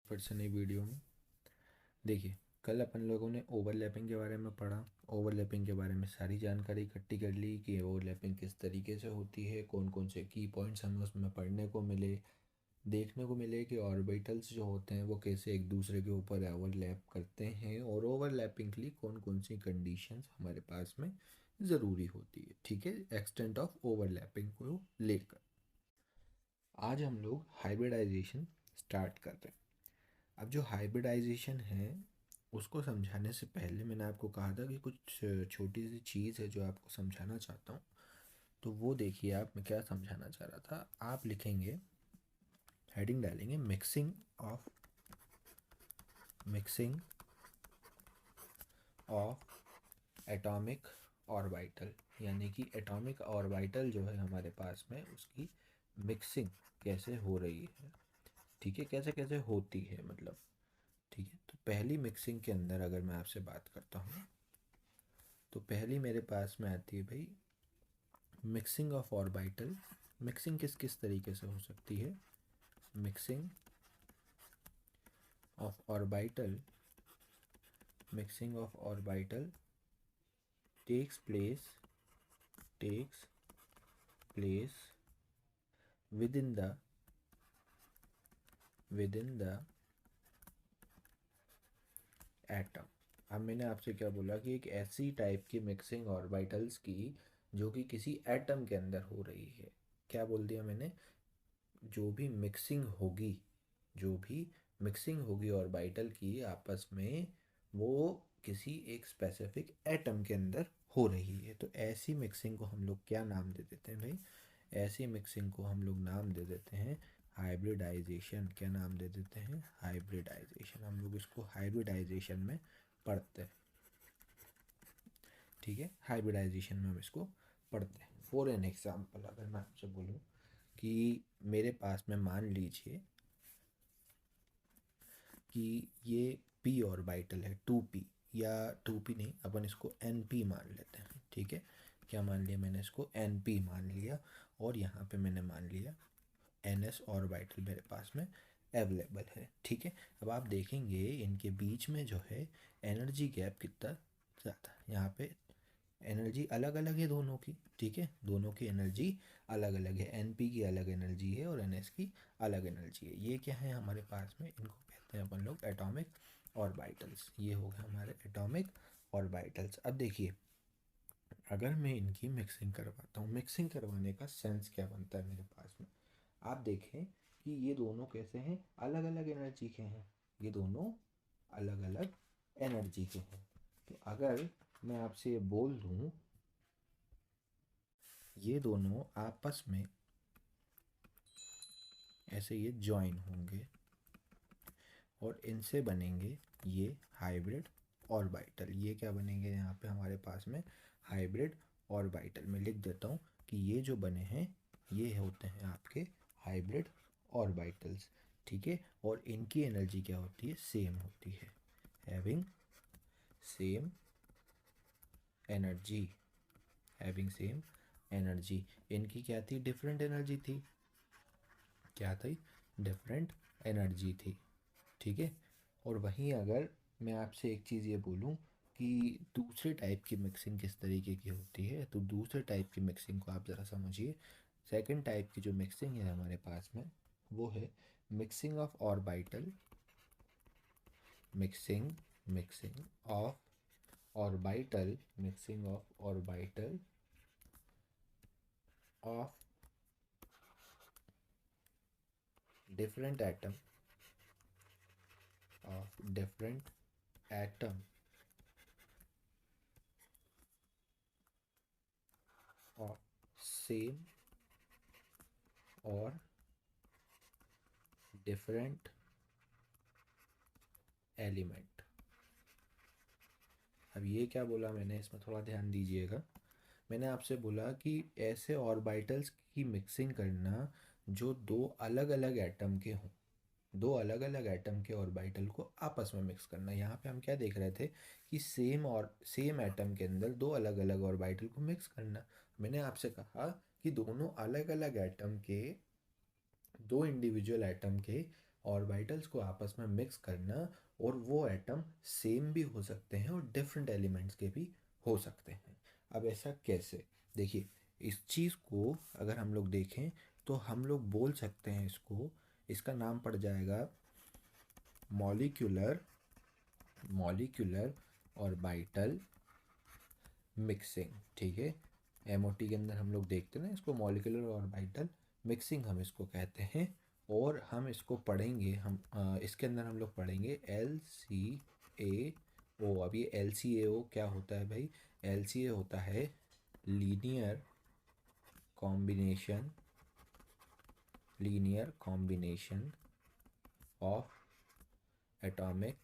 फिर से नई वीडियो में। देखिए, कल अपन लोगों ने ओवरलैपिंग के बारे में पढ़ा। ओवरलैपिंग के बारे में सारी जानकारी इकट्ठी कर ली कि ओवरलैपिंग किस तरीके से होती है, कौन कौन से की पॉइंट्स हमें उसमें पढ़ने को मिले, देखने को मिले कि ऑर्बिटल्स जो होते हैं वो कैसे एक दूसरे के ऊपर ओवरलैप करते हैं और ओवरलैपिंग के लिए कौन कौन सी कंडीशंस हमारे पास में ज़रूरी होती है। ठीक है, एक्सटेंट ऑफ ओवरलैपिंग को लेकर आज हम लोग हाइब्रिडाइजेशन स्टार्ट कर रहे हैं। अब जो हाइब्रिडाइजेशन है उसको समझाने से पहले मैंने आपको कहा था कि कुछ छोटी सी चीज़ है जो आपको समझाना चाहता हूँ। तो वो देखिए, आप मैं क्या समझाना चाह रहा था। आप लिखेंगे, हेडिंग डालेंगे मिक्सिंग ऑफ एटॉमिक ऑर्बिटल, यानी कि एटॉमिक ऑर्बिटल जो है हमारे पास में उसकी मिक्सिंग कैसे हो रही है। ठीक है, कैसे कैसे होती है मतलब। ठीक है, तो पहली मिक्सिंग के अंदर अगर मैं आपसे बात करता हूँ तो पहली मेरे पास में आती है भाई मिक्सिंग ऑफ ऑर्बिटल। मिक्सिंग किस किस तरीके से हो सकती है। Mixing of orbital, mixing of orbital takes place within the atom. अब मैंने आपसे क्या बोला कि एक ऐसी टाइप की मिक्सिंग ऑर्बिटल्स की जो कि किसी एटम के अंदर हो रही है। क्या बोल दिया मैंने, जो भी मिक्सिंग होगी ऑर्बिटल की आपस में, वो किसी एक स्पेसिफिक एटम के अंदर हो रही है। तो ऐसी मिक्सिंग को हम लोग क्या नाम दे देते हैं भाई, ऐसी मिक्सिंग को हम लोग नाम दे देते हैं हाइब्रिडाइजेशन। क्या नाम दे देते हैं, हाइब्रिडाइजेशन। हम लोग इसको हाइब्रिडाइजेशन में पढ़ते हैं। ठीक है, हाइब्रिडाइजेशन में हम इसको पढ़ते हैं। फॉर एन एग्जाम्पल अगर मैं आपसे बोलूँ कि मेरे पास में मान लीजिए कि ये पी ऑर्बिटल है, 2p, या 2p नहीं, अपन इसको np मान लेते हैं। ठीक है, क्या मान लिया मैंने, इसको np मान लिया और यहाँ पे मैंने मान लिया ns ऑर्बिटल मेरे पास में अवेलेबल है। ठीक है, अब आप देखेंगे इनके बीच में जो है एनर्जी गैप कितना ज़्यादा है। यहाँ पे एनर्जी अलग अलग है दोनों की। ठीक है, दोनों की एनर्जी अलग अलग है, एनपी की अलग एनर्जी है और एनएस की अलग एनर्जी है। ये क्या है हमारे पास में, इनको कहते हैं अपन लोग एटॉमिक ऑर्बिटल्स। ये हो गया हमारे एटॉमिक ऑर्बिटल्स। अब देखिए, अगर मैं इनकी मिक्सिंग करवाता हूँ, मिक्सिंग करवाने का सेंस क्या बनता है मेरे पास में। आप देखें कि ये दोनों कैसे हैं, अलग अलग एनर्जी के हैं। ये दोनों अलग अलग एनर्जी के हैं। तो अगर मैं आपसे ये बोल दूँ ये दोनों आपस में ऐसे ये ज्वाइन होंगे और इनसे बनेंगे ये हाइब्रिड ऑर्बिटल। ये क्या बनेंगे यहाँ पे हमारे पास में, हाइब्रिड ऑर्बिटल। मैं लिख देता हूँ कि ये जो बने हैं ये होते हैं आपके हाइब्रिड ऑर्बिटल्स। ठीक है, और इनकी एनर्जी क्या होती है, सेम होती है, having same energy, having same energy. इनकी क्या थी, डिफरेंट एनर्जी थी। क्या थी, डिफरेंट एनर्जी थी। ठीक है, और वहीं अगर मैं आपसे एक चीज़ ये बोलूँ कि दूसरे टाइप की मिक्सिंग किस तरीके की होती है, तो दूसरे टाइप की मिक्सिंग को आप ज़रा समझिए। सेकंड टाइप की जो मिक्सिंग है हमारे पास में वो है mixing of orbital, mixing mixing of orbital mixing of orbital of different atom, of different atom of same और डिफरेंट एलिमेंट। अब ये क्या बोला मैंने, इसमें थोड़ा ध्यान दीजिएगा। मैंने आपसे बोला कि ऐसे ऑर्बिटल्स की मिक्सिंग करना जो दो अलग अलग एटम के हों, दो अलग अलग एटम के ऑर्बिटल को आपस में मिक्स करना। यहाँ पे हम क्या देख रहे थे कि सेम एटम के अंदर दो अलग अलग ऑर्बिटल को मिक्स करना। मैंने आपसे कहा कि दोनों अलग अलग एटम के, दो इंडिविजुअल एटम के ऑर्बिटल्स को आपस में मिक्स करना, और वो एटम सेम भी हो सकते हैं और डिफरेंट एलिमेंट्स के भी हो सकते हैं। अब ऐसा कैसे? देखिए, इस चीज़ को अगर हम लोग देखें तो हम लोग बोल सकते हैं इसको, इसका नाम पड़ जाएगा मॉलिक्यूलर मॉलिक्यूलर ऑर्बिटल मिक्सिंग। ठीक है, एमओटी के अंदर हम लोग देखते हैं ना इसको, मॉलिक्यूलर ऑर्बिटल मिक्सिंग हम इसको कहते हैं। और हम इसको पढ़ेंगे, हम इसके अंदर हम लोग पढ़ेंगे LCAO। अब ये LCAO क्या होता है भाई? LCA होता है linear combination of atomic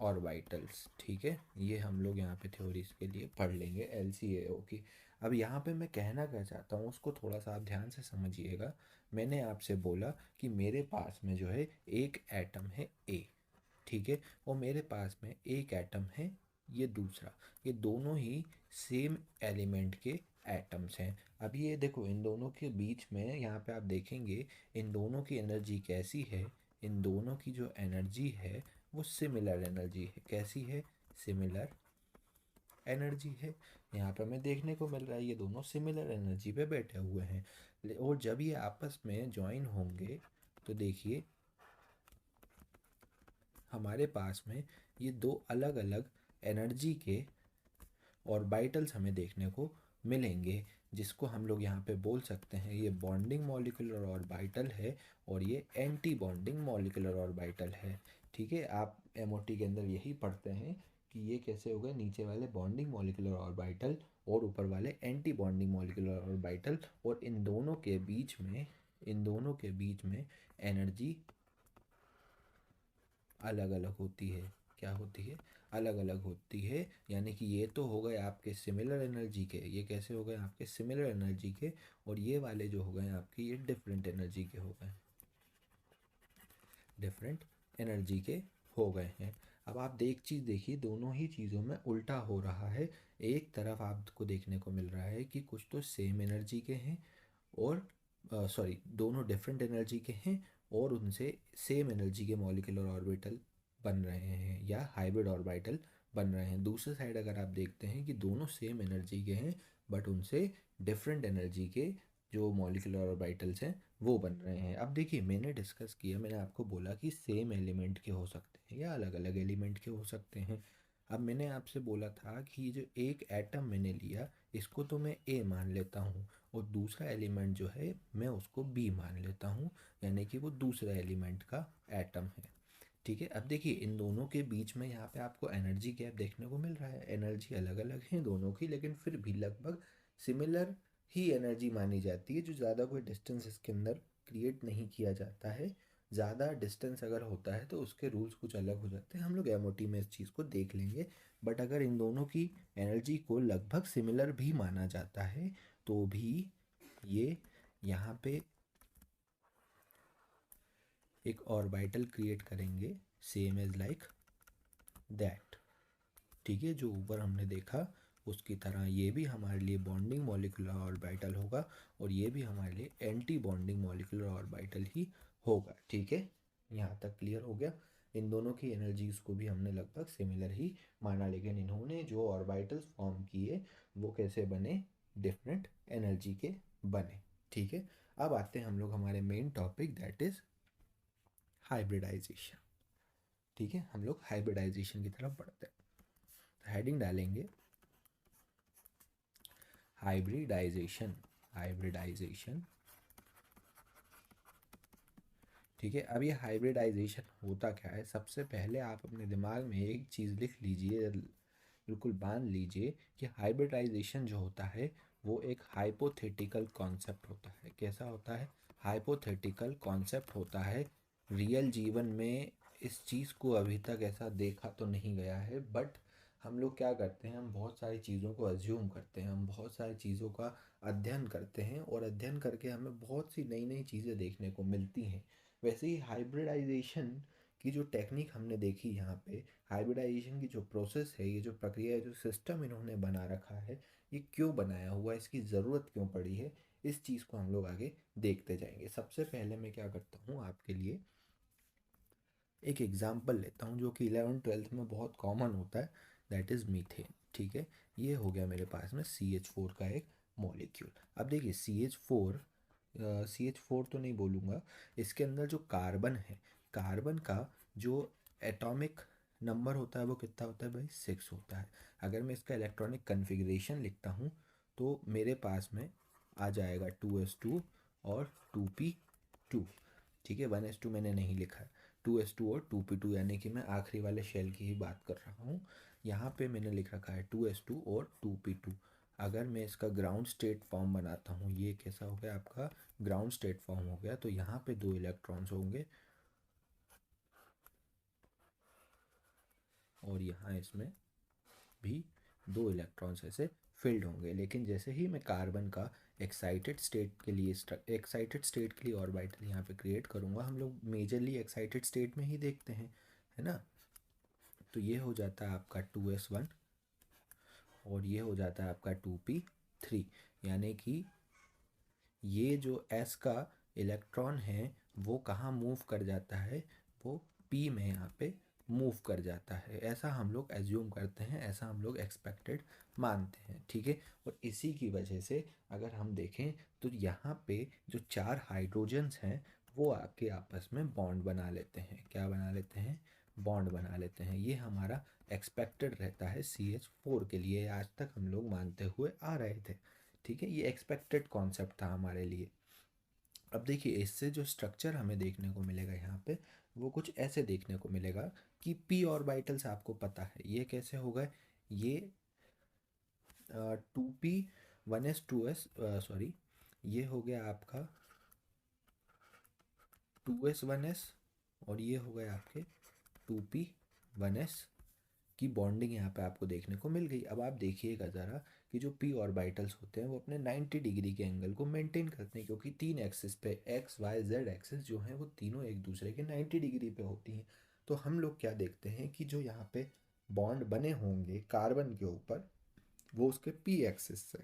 orbitals. ठीक है, ये हम लोग यहाँ पे थ्योरीज के लिए पढ़ लेंगे LCAO की। अब यहाँ पे मैं कहना क्या चाहता हूँ उसको थोड़ा सा आप ध्यान से समझिएगा। मैंने आपसे बोला कि मेरे पास में जो है एक एटम है A, ठीक है, और मेरे पास में एक एटम है ये दूसरा, ये दोनों ही सेम एलिमेंट के एटम्स हैं। अब ये देखो, इन दोनों के बीच में यहाँ पे आप देखेंगे इन दोनों की एनर्जी कैसी है। इन दोनों की जो एनर्जी है वो सिमिलर एनर्जी है। कैसी है? सिमिलर एनर्जी है। यहाँ पर हमें देखने को मिल रहा है ये दोनों सिमिलर एनर्जी पे बैठे हुए हैं। और जब ये आपस में ज्वाइन होंगे तो देखिए हमारे पास में ये दो अलग अलग एनर्जी के ऑर्बिटल्स हमें देखने को मिलेंगे, जिसको हम लोग यहाँ पे बोल सकते हैं ये बॉन्डिंग मॉलिक्यूलर ऑर्बिटल है और ये एंटी बॉन्डिंग मॉलिक्यूलर ऑर्बिटल है। ठीक है, आप एमओटी के अंदर यही पढ़ते हैं कि ये कैसे हो गए, नीचे वाले बॉन्डिंग मॉलिक्यूलर ऑर्बिटल और ऊपर वाले एंटी बॉन्डिंग मॉलिक्यूलर ऑर्बिटल। और इन दोनों के बीच में एनर्जी अलग अलग होती है। क्या होती है? अलग अलग होती है। यानी कि ये तो हो गए आपके सिमिलर एनर्जी के, ये कैसे हो गए आपके सिमिलर एनर्जी के, और ये वाले जो हो गए आपके ये डिफरेंट एनर्जी के हो गए, डिफरेंट एनर्जी के हो गए हैं। अब आप एक चीज़ देखिए, दोनों ही चीज़ों में उल्टा हो रहा है। एक तरफ आपको देखने को मिल रहा है कि कुछ तो सेम एनर्जी के हैं और सॉरी दोनों डिफरेंट एनर्जी के हैं और उनसे सेम एनर्जी के मॉलिक्यूलर ऑर्बिटल बन रहे हैं या हाइब्रिड ऑर्बिटल बन रहे हैं। दूसरे साइड अगर आप देखते हैं कि दोनों सेम एनर्जी के हैं बट उनसे डिफरेंट एनर्जी के जो मॉलिक्यूलर ऑर्बिटल्स हैं वो बन रहे हैं। अब देखिए, मैंने डिस्कस किया, मैंने आपको बोला कि सेम एलिमेंट के हो सकते हैं या अलग अलग एलिमेंट के हो सकते हैं। अब मैंने आपसे बोला था कि ये जो एक एटम मैंने लिया इसको तो मैं A मान लेता हूँ और दूसरा एलिमेंट जो है मैं उसको B मान लेता हूँ, यानी कि वो दूसरा एलिमेंट का एटम है। ठीक है, अब देखिए इन दोनों के बीच में यहाँ पे आपको एनर्जी गैप देखने को मिल रहा है। एनर्जी अलग अलग है दोनों की, लेकिन फिर भी लगभग सिमिलर ही एनर्जी मानी जाती है। जो ज़्यादा कोई डिस्टेंस इसके अंदर क्रिएट नहीं किया जाता है। ज़्यादा डिस्टेंस अगर होता है तो उसके रूल्स कुछ अलग हो जाते हैं, हम लोग एमओटी में इस चीज़ को देख लेंगे। बट अगर इन दोनों की एनर्जी को लगभग सिमिलर भी माना जाता है तो भी ये यहाँ पे एक ऑर्बिटल क्रिएट करेंगे सेम एज लाइक दैट। ठीक है, जो ऊपर हमने देखा उसकी तरह ये भी हमारे लिए बॉन्डिंग मॉलिक्यूलर ऑर्बिटल होगा और ये भी हमारे लिए एंटी बॉन्डिंग मॉलिक्यूलर ऑर्बिटल ही होगा। ठीक है, यहाँ तक क्लियर हो गया। इन दोनों की एनर्जीज को भी हमने लगभग सिमिलर ही माना, लेकिन इन्होंने जो ऑर्बिटल्स फॉर्म किए वो कैसे बने? डिफरेंट एनर्जी के बने। ठीक है, अब आते हैं हम लोग हमारे main topic that is hybridisation. ठीक है, हम लोग हाइब्रिडाइजेशन की तरफ बढ़ते हैं। तो हेडिंग डालेंगे हाइब्रिडाइजेशन। हाइब्रिडाइजेशन, ठीक है। अब ये हाइब्रिडाइजेशन होता क्या है? सबसे पहले आप अपने दिमाग में एक चीज़ लिख लीजिए, बिल्कुल बांध लीजिए कि हाइब्रिडाइजेशन जो होता है वो एक हाइपोथेटिकल कॉन्सेप्ट होता है। कैसा होता है? हाइपोथेटिकल कॉन्सेप्ट होता है। रियल जीवन में इस चीज़ को अभी तक ऐसा देखा तो नहीं गया है, बट हम लोग क्या करते हैं, हम बहुत सारी चीज़ों को अज्यूम करते हैं, हम बहुत सारी चीज़ों का अध्ययन करते हैं और अध्ययन करके हमें बहुत सी नई नई चीज़ें देखने को मिलती हैं। वैसे ही हाइब्रिडाइजेशन की जो टेक्निक हमने देखी यहाँ पे, हाइब्रिडाइजेशन की जो प्रोसेस है, ये जो प्रक्रिया है, जो सिस्टम इन्होंने बना रखा है, ये क्यों बनाया हुआ है, इसकी ज़रूरत क्यों पड़ी है, इस चीज़ को हम लोग आगे देखते जाएंगे। सबसे पहले मैं क्या करता हूँ आपके लिए एक एग्जाम्पल लेता हूँ जो कि 11th-12th में बहुत कॉमन होता है, दैट इज़ मीथेन। ठीक है, ये हो गया मेरे पास में CH4 का एक मॉलिक्यूल। अब देखिए CH4 तो नहीं बोलूँगा, इसके अंदर जो कार्बन है, कार्बन का जो एटॉमिक नंबर होता है वो कितना होता है भाई, 6 होता है। अगर मैं इसका इलेक्ट्रॉनिक कन्फिग्रेशन लिखता हूँ तो मेरे पास में आ जाएगा 2s2 और 2p2। ठीक है, 1s2 मैंने नहीं लिखा है, 2s2 और 2p2, यानी कि मैं आखिरी वाले शेल की ही बात कर रहा हूँ। यहाँ पे मैंने लिख रखा है 2s2 और 2p2। अगर मैं इसका ग्राउंड स्टेट फॉर्म बनाता हूँ, ये कैसा हो गया आपका ग्राउंड स्टेट फॉर्म हो गया, तो यहाँ पे 2 इलेक्ट्रॉन्स होंगे और यहाँ इसमें भी 2 इलेक्ट्रॉन्स ऐसे फिल्ड होंगे। लेकिन जैसे ही मैं कार्बन का एक्साइटेड स्टेट के लिए ऑर्बिटल यहाँ पे क्रिएट करूँगा, हम लोग मेजरली एक्साइटेड स्टेट में ही देखते हैं, है ना। तो ये हो जाता है आपका 2s1 और ये हो जाता है आपका 2p3, यानी कि ये जो s का इलेक्ट्रॉन है वो कहाँ मूव कर जाता है, वो p में यहाँ पे मूव कर जाता है। ऐसा हम लोग एज्यूम करते हैं, ऐसा हम लोग एक्सपेक्टेड मानते हैं। ठीक है, और इसी की वजह से अगर हम देखें तो यहाँ पे जो 4 हाइड्रोजन्स हैं वो आके आपस में बॉन्ड बना लेते हैं। क्या बना लेते हैं, बॉन्ड बना लेते हैं। ये हमारा एक्सपेक्टेड रहता है CH4 के लिए, आज तक हम लोग मानते हुए आ रहे थे। ठीक है, ये एक्सपेक्टेड कॉन्सेप्ट था हमारे लिए। अब देखिए इससे जो स्ट्रक्चर हमें देखने को मिलेगा यहाँ पे, वो कुछ ऐसे देखने को मिलेगा कि p ऑर्बिटल्स आपको पता है ये कैसे हो गए, ये 2p1s2s, सॉरी, ये हो गया आपका 2s1s और ये हो गया आपके 2p1s की बॉन्डिंग यहाँ पे आपको देखने को मिल गई। अब आप देखिएगा ज़रा कि जो p ऑर्बिटल्स होते हैं वो अपने 90 डिग्री के एंगल को मेंटेन करते हैं, क्योंकि 3 एक्सिस पे x y z एक्सिस जो हैं वो तीनों एक दूसरे के 90 डिग्री पे होती हैं। तो हम लोग क्या देखते हैं कि जो यहाँ पे बॉन्ड बने होंगे कार्बन के ऊपर वो उसके p एक्सिस से,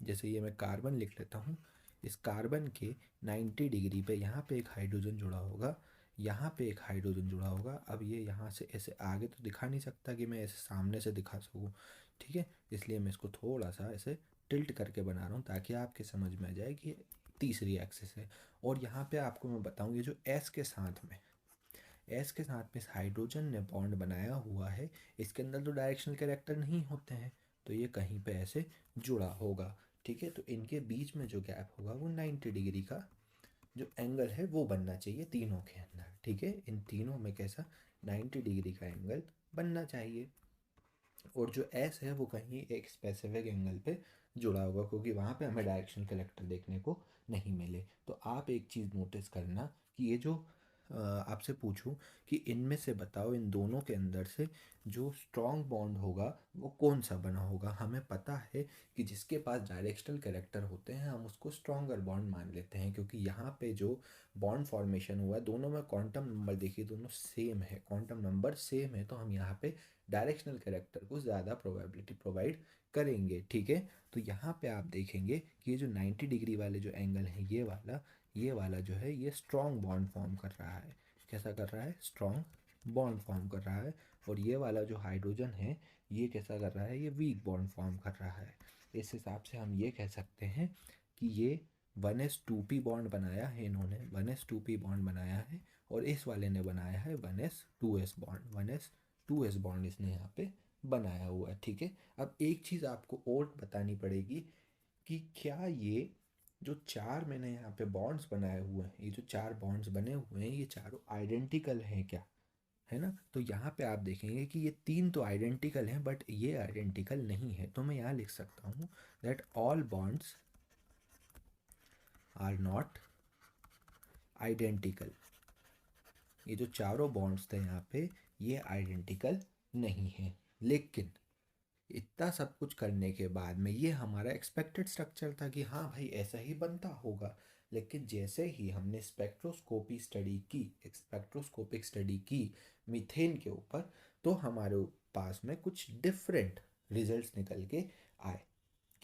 जैसे ये मैं कार्बन लिख लेता हूँ, इस कार्बन के 90 डिग्री पे यहाँ पे एक हाइड्रोजन जुड़ा होगा, यहाँ पे एक हाइड्रोजन जुड़ा होगा। अब ये यहाँ से ऐसे आगे तो दिखा नहीं सकता कि मैं ऐसे सामने से दिखा सकूँ, ठीक है, इसलिए मैं इसको थोड़ा सा ऐसे टिल्ट करके बना रहा हूँ ताकि आपके समझ में आ जाए कि ये तीसरी एक्सिस है। और यहाँ पे आपको मैं बताऊँ, ये जो एस के साथ में इस हाइड्रोजन ने बॉन्ड बनाया हुआ है, इसके अंदर तो डायरेक्शनल कैरेक्टर नहीं होते हैं, तो ये कहीं पे ऐसे जुड़ा होगा। ठीक है, तो इनके बीच में जो गैप होगा वो 90 डिग्री का जो एंगल है वो बनना चाहिए तीनों के अंदर। ठीक है, इन तीनों में कैसा 90 डिग्री का एंगल बनना चाहिए। और जो एस है वो कहीं एक स्पेसिफिक एंगल पे जुड़ा होगा, क्योंकि वहाँ पे हमें डायरेक्शनल कलेक्टर देखने को नहीं मिले। तो आप एक चीज़ नोटिस करना कि ये जो आपसे पूछूं कि इनमें से बताओ, इन दोनों के अंदर से जो स्ट्रॉन्ग बॉन्ड होगा वो कौन सा बना होगा। हमें पता है कि जिसके पास डायरेक्शनल कैरेक्टर होते हैं हम उसको स्ट्रॉन्गर बॉन्ड मान लेते हैं, क्योंकि यहाँ पे जो बॉन्ड फॉर्मेशन हुआ है दोनों में क्वांटम नंबर देखिए दोनों सेम है, क्वांटम नंबर सेम है, तो हम यहाँ पे डायरेक्शनल कैरेक्टर को ज़्यादा प्रोबेबिलिटी प्रोवाइड करेंगे। ठीक है, तो यहाँ पे आप देखेंगे कि ये जो 90 डिग्री वाले जो एंगल है, ये वाला जो है ये स्ट्रॉन्ग बॉन्ड फॉर्म कर रहा है। कैसा कर रहा है, स्ट्रॉन्ग बॉन्ड फॉर्म कर रहा है। और ये वाला जो हाइड्रोजन है ये कैसा कर रहा है, ये वीक बॉन्ड फॉर्म कर रहा है। इस हिसाब से हम ये कह सकते हैं कि ये 1s2p बॉन्ड बनाया है, इन्होंने 1s2p बॉन्ड बनाया है, और इस वाले ने बनाया है 1s2s बॉन्ड, 1s2s बॉन्ड इसने यहाँ पे बनाया हुआ है। ठीक है, अब एक चीज़ आपको और बतानी पड़ेगी कि क्या ये जो 4 मैंने यहाँ पे बॉन्ड्स बनाए हुए हैं, ये जो 4 बॉन्ड्स बने हुए हैं ये चारों आइडेंटिकल हैं क्या, है ना। तो यहाँ पे आप देखेंगे कि ये 3 तो आइडेंटिकल हैं बट ये आइडेंटिकल नहीं है। तो मैं यहाँ लिख सकता हूँ that all bonds are not identical. ये जो चारों बॉन्ड्स थे यहाँ पे ये आइडेंटिकल नहीं है। लेकिन इतना सब कुछ करने के बाद में ये हमारा एक्सपेक्टेड स्ट्रक्चर था कि हाँ भाई ऐसा ही बनता होगा। लेकिन जैसे ही हमने स्पेक्ट्रोस्कोपिक स्टडी की मीथेन के ऊपर, तो हमारे पास में कुछ डिफरेंट रिजल्ट्स निकल के आए।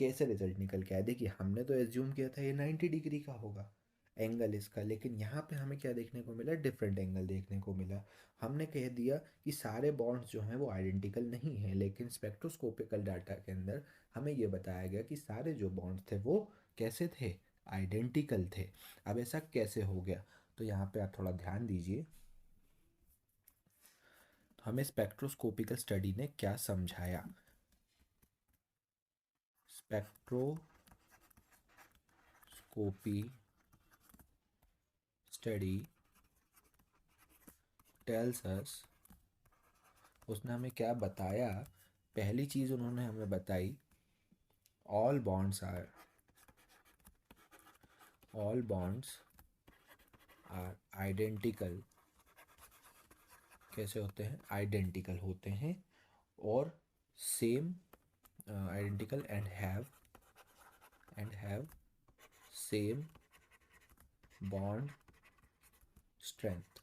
कैसे रिजल्ट निकल के आया? देखिए हमने तो एज्यूम किया था ये 90 डिग्री का होगा एंगल इसका, लेकिन यहाँ पे हमें क्या देखने को मिला? डिफरेंट एंगल देखने को मिला। हमने कह दिया कि सारे बॉन्ड्स जो हैं वो आइडेंटिकल नहीं हैं, लेकिन स्पेक्ट्रोस्कोपिकल डाटा के अंदर हमें ये बताया गया कि सारे जो बॉन्ड्स थे वो कैसे थे? आइडेंटिकल थे। अब ऐसा कैसे हो गया? तो यहाँ पे आप थोड़ा ध्यान दीजिए। तो हमें स्पेक्ट्रोस्कोपिकल स्टडी ने क्या समझाया? स्पेक्ट्रोस्कोपी स्टडी टेल्स अस, उसने हमें क्या बताया? पहली चीज़ उन्होंने हमें बताई, ऑल बॉन्ड्स आर आइडेंटिकल। कैसे होते हैं? आइडेंटिकल होते हैं और same identical and have same bond strength.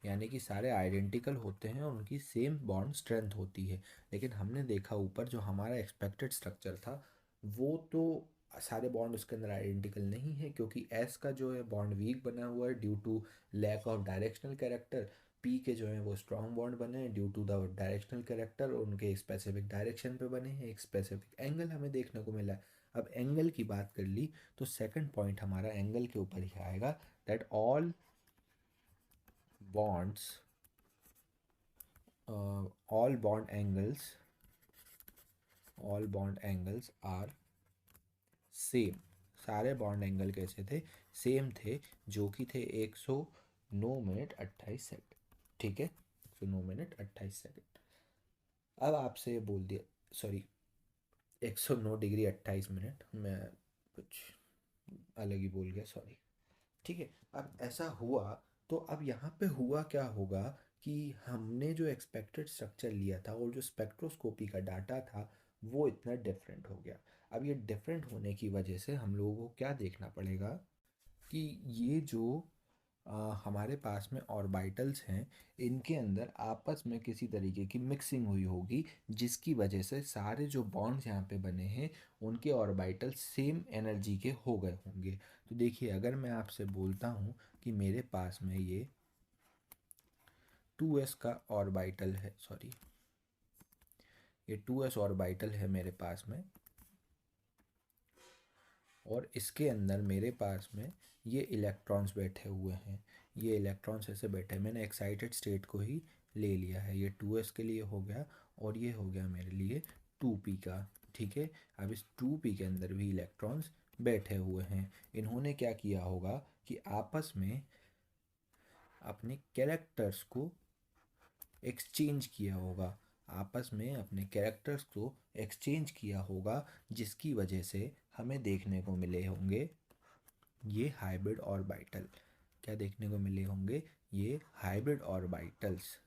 यानी कि सारे आइडेंटिकल होते हैं और उनकी सेम बॉन्ड स्ट्रेंथ होती है। लेकिन हमने देखा ऊपर जो हमारा एक्सपेक्टेड स्ट्रक्चर था वो तो सारे बॉन्ड उसके अंदर आइडेंटिकल नहीं है, क्योंकि एस का जो है बॉन्ड वीक बना हुआ है due to lack of directional character. P के जो है वो स्ट्रॉन्ग बॉन्ड बने हैं due to the directional character, और उनके एक स्पेसिफिक डायरेक्शन पे बने हैं, एक स्पेसिफिक एंगल हमें देखने को मिला है। अब एंगल की बात कर ली तो सेकंड पॉइंट हमारा एंगल के ऊपर ही आएगा, that bonds all bond angles are same. सारे बॉन्ड एंगल कैसे थे? सेम थे, जो कि थे 109 मिनट 28 सेकंड। ठीक है, 109 मिनट 28 सेकंड। अब आपसे बोल दिया, सॉरी 109 डिग्री 28 मिनट, मैं कुछ अलग ही बोल गया, सॉरी। ठीक है, अब ऐसा हुआ तो अब यहाँ पे हुआ क्या होगा कि हमने जो एक्सपेक्टेड स्ट्रक्चर लिया था और जो स्पेक्ट्रोस्कोपी का डाटा था वो इतना डिफरेंट हो गया। अब ये डिफरेंट होने की वजह से हम लोगों को क्या देखना पड़ेगा कि ये जो हमारे पास में ऑर्बिटल्स हैं इनके अंदर आपस में किसी तरीके की मिक्सिंग हुई होगी, जिसकी वजह से सारे जो बॉन्ड्स यहाँ पे बने हैं उनके ऑर्बिटल सेम एनर्जी के हो गए होंगे। तो देखिए अगर मैं आपसे बोलता हूँ कि मेरे पास में ये 2s का ऑर्बिटल है, सॉरी ये 2s ऑर्बिटल है मेरे पास में, और इसके अंदर मेरे पास में ये इलेक्ट्रॉन्स बैठे हुए हैं। ये इलेक्ट्रॉन्स ऐसे बैठे हैं, मैंने एक्साइटेड स्टेट को ही ले लिया है। ये 2s के लिए हो गया और ये हो गया मेरे लिए 2p का। ठीक है, अब इस 2p के अंदर भी इलेक्ट्रॉन्स बैठे हुए हैं। इन्होंने क्या किया होगा कि आपस में अपने कैरेक्टर्स को एक्सचेंज किया होगा, आपस में अपने कैरेक्टर्स को एक्सचेंज किया होगा, जिसकी वजह से हमें देखने को मिले होंगे ये हाइब्रिड ऑर्बिटल। क्या देखने को मिले होंगे? ये हाइब्रिड ऑर्बिटल्स,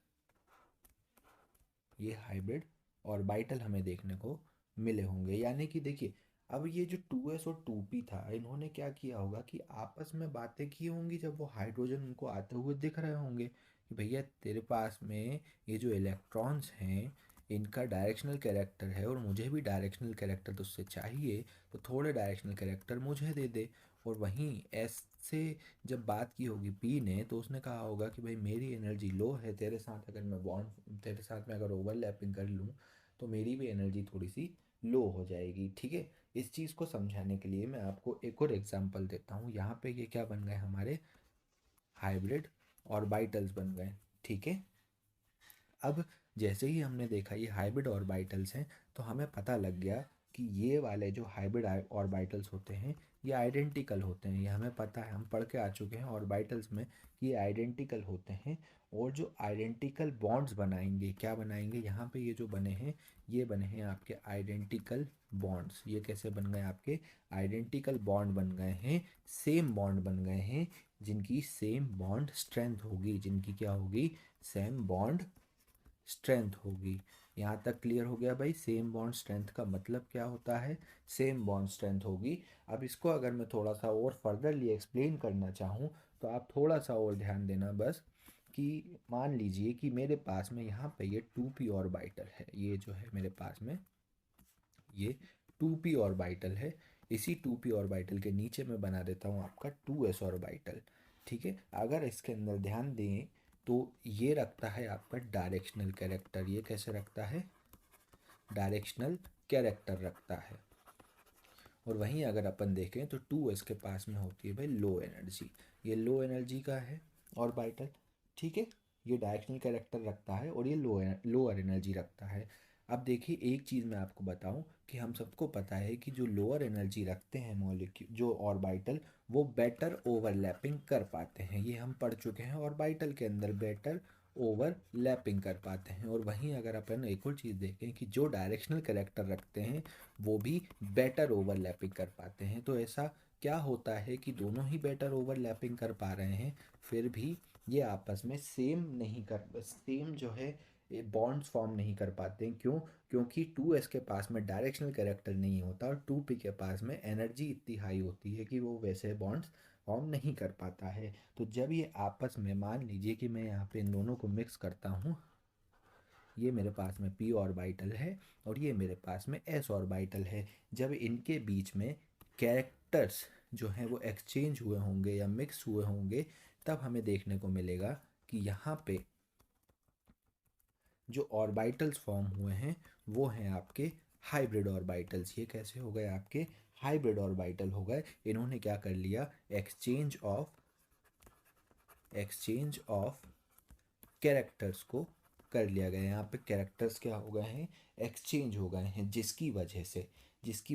ये हाइब्रिड ऑर्बिटल हमें देखने को मिले होंगे। यानी कि देखिए अब ये जो 2s और 2p था इन्होंने क्या किया होगा कि आपस में बातें की होंगी, जब वो हाइड्रोजन उनको आते हुए दिख रहे होंगे कि भैया तेरे पास में ये जो इलेक्ट्रॉन्स हैं इनका डायरेक्शनल कैरेक्टर है और मुझे भी डायरेक्शनल कैरेक्टर तुझसे चाहिए, तो थोड़े डायरेक्शनल कैरेक्टर मुझे दे दे। और वहीं एस से जब बात की होगी पी ने, तो उसने कहा होगा कि भाई मेरी एनर्जी लो है, तेरे साथ अगर मैं बॉन्ड तेरे साथ में अगर ओवरलैपिंग कर लूँ तो मेरी भी एनर्जी थोड़ी सी लो हो जाएगी। ठीक है, इस चीज़ को समझाने के लिए मैं आपको एक और एग्जांपल देता हूँ। यहाँ पे ये क्या बन गए? हमारे हाइब्रिड ऑर्बिटल्स बन गए। ठीक है, अब जैसे ही हमने देखा ये हाइब्रिड ऑर्बिटल्स हैं तो हमें पता लग गया कि ये वाले जो हाइब्रिड ऑर्बिटल्स होते हैं ये आइडेंटिकल होते हैं। ये हमें पता है, हम पढ़ के आ चुके हैं ऑर्बिटल्स में कि ये आइडेंटिकल होते हैं। और जो आइडेंटिकल बॉन्ड्स बनाएंगे, क्या बनाएंगे? यहाँ पे ये जो बने हैं ये बने हैं आपके आइडेंटिकल बॉन्ड्स। ये कैसे बन गए? आपके आइडेंटिकल बॉन्ड बन गए हैं, सेम बॉन्ड बन गए हैं, जिनकी सेम बॉन्ड स्ट्रेंथ होगी, जिनकी क्या होगी? सेम बॉन्ड स्ट्रेंथ होगी। यहाँ तक क्लियर हो गया भाई? सेम बॉन्ड स्ट्रेंथ का मतलब क्या होता है? सेम बॉन्ड स्ट्रेंथ होगी। अब इसको अगर मैं थोड़ा सा और फर्दरली एक्सप्लेन करना चाहूँ तो आप थोड़ा सा और ध्यान देना बस, कि मान लीजिए कि मेरे पास में यहाँ पे ये 2p ऑर्बिटल है, ये जो है मेरे पास में ये 2p ऑर्बिटल है, इसी 2p ऑर्बिटल के नीचे मैं बना देता हूँ आपका 2s ऑर्बिटल। ठीक है, अगर इसके अंदर ध्यान दें तो ये रखता है आपका डायरेक्शनल कैरेक्टर। ये कैसे रखता है? डायरेक्शनल कैरेक्टर रखता है। और वहीं अगर अपन देखें तो 2s के पास में होती है भाई लो एनर्जी। ये लो एनर्जी का है ऑर्बिटल। ठीक है, ये डायरेक्शनल कैरेक्टर रखता है और ये लोअर एनर्जी रखता है। अब देखिए एक चीज़ मैं आपको बताऊं कि हम सबको पता है कि जो लोअर एनर्जी रखते हैं मॉलिक्यूल जो ऑर्बिटल, वो बेटर ओवरलैपिंग कर पाते हैं। ये हम पढ़ चुके हैं, ऑर्बिटल के अंदर बेटर ओवरलैपिंग कर पाते हैं। और वहीं अगर अपन एक और चीज़ देखें कि जो डायरेक्शनल कैरेक्टर रखते हैं वो भी बेटर ओवरलैपिंग कर पाते हैं। तो ऐसा क्या होता है कि दोनों ही बेटर ओवरलैपिंग कर पा रहे हैं, फिर भी ये आपस में सेम जो है बॉन्ड्स फॉर्म नहीं कर पाते हैं। क्यों? क्योंकि 2s के पास में डायरेक्शनल कैरेक्टर नहीं होता और 2p के पास में एनर्जी इतनी हाई होती है कि वो वैसे बॉन्ड्स फॉर्म नहीं कर पाता है। तो जब ये आपस में, मान लीजिए कि मैं यहाँ पे इन दोनों को मिक्स करता हूँ, ये मेरे पास में p ऑर्बिटल है और ये मेरे पास में s ऑर्बिटल है। जब इनके बीच में कैरेक्टर्स जो हैं वो एक्सचेंज हुए होंगे या मिक्स हुए होंगे, तब हमें देखने को मिलेगा कि यहाँ पे जो ऑर्बिटल्स फॉर्म हुए हैं वो हैं आपके हाइब्रिड ऑर्बिटल्स। ये कैसे हो गए? आपके हाइब्रिड ऑर्बिटल हो गए। इन्होंने क्या कर लिया? एक्सचेंज ऑफ कैरेक्टर्स को कर लिया गया। यहाँ पे कैरेक्टर्स क्या हो गए हैं? एक्सचेंज हो गए हैं, जिसकी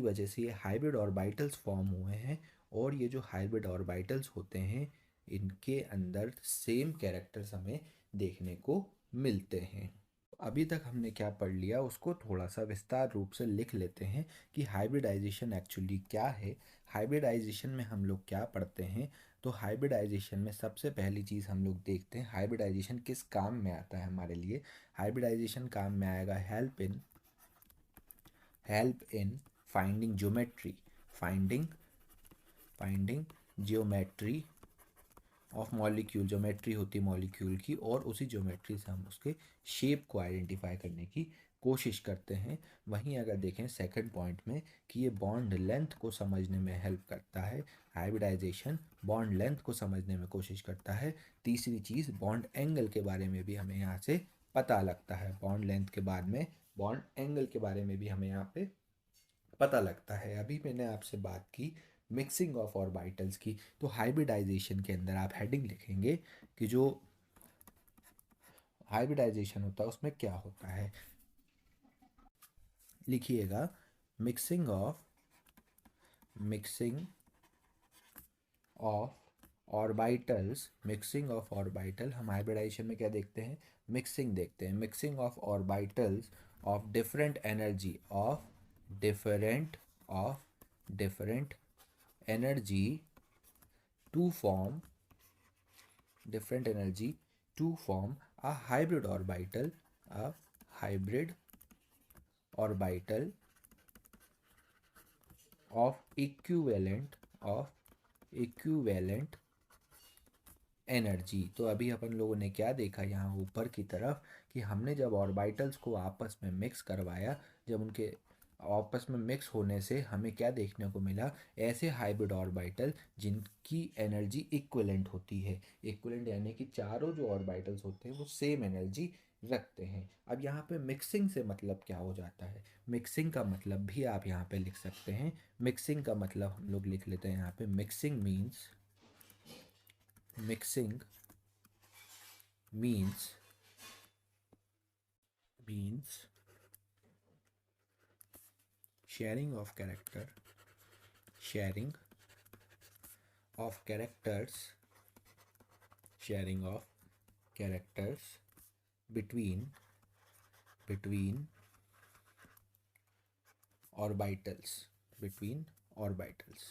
वजह से ये हाइब्रिड ऑर्बिटल्स फॉर्म हुए हैं। और ये जो हाइब्रिड ऑर्बिटल्स होते हैं इनके अंदर सेम कैरेक्टर्स हमें देखने को मिलते हैं। अभी तक हमने क्या पढ़ लिया उसको थोड़ा सा विस्तार रूप से लिख लेते हैं कि हाइब्रिडाइजेशन एक्चुअली क्या है। हाइब्रिडाइजेशन में हम लोग क्या पढ़ते हैं? तो हाइब्रिडाइजेशन में सबसे पहली चीज़ हम लोग देखते हैं हाइब्रिडाइजेशन किस काम में आता है हमारे लिए। हाइब्रिडाइजेशन काम में आएगा help in finding geometry, finding geometry of molecule. Geometry होती है मॉलिक्यूल की और उसी ज्योमेट्री से हम उसके शेप को आइडेंटिफाई करने की कोशिश करते हैं। वहीं अगर देखें सेकंड पॉइंट में कि ये बॉन्ड लेंथ को समझने में हेल्प करता है। हाइब्रिडाइजेशन बॉन्ड लेंथ को समझने में कोशिश करता है। तीसरी चीज़ बॉन्ड एंगल के बारे में भी हमें यहाँ से पता लगता है। बॉन्ड लेंथ के बाद में बॉन्ड एंगल के बारे में भी हमें यहाँ पे पता लगता है। अभी मैंने आपसे बात की मिक्सिंग ऑफ ऑर्बिटल्स की, तो हाइब्रिडाइजेशन के अंदर आप हेडिंग लिखेंगे कि जो हाइब्रिडाइजेशन होता है उसमें क्या होता है। लिखिएगा मिक्सिंग ऑफ ऑर्बिटल। हम हाइब्रिडाइजेशन में क्या देखते हैं? मिक्सिंग देखते हैं। Mixing of orbitals of different energy to form a hybrid orbital of equivalent energy. तो अभी अपन लोगों ने क्या देखा यहाँ ऊपर की तरफ कि हमने जब ऑर्बिटल्स को आपस में मिक्स करवाया, जब उनके आपस में मिक्स होने से हमें क्या देखने को मिला? ऐसे हाइब्रिड ऑर्बिटल जिनकी एनर्जी इक्विवेलेंट होती है। इक्विवेलेंट यानी कि चारों जो ऑर्बिटल्स होते हैं वो सेम एनर्जी रखते हैं। अब यहाँ पे मिक्सिंग से मतलब क्या हो जाता है? मिक्सिंग का मतलब भी आप यहाँ पे लिख सकते हैं। मिक्सिंग का मतलब हम लोग लिख लेते हैं यहाँ पे mixing means sharing of characters between orbitals।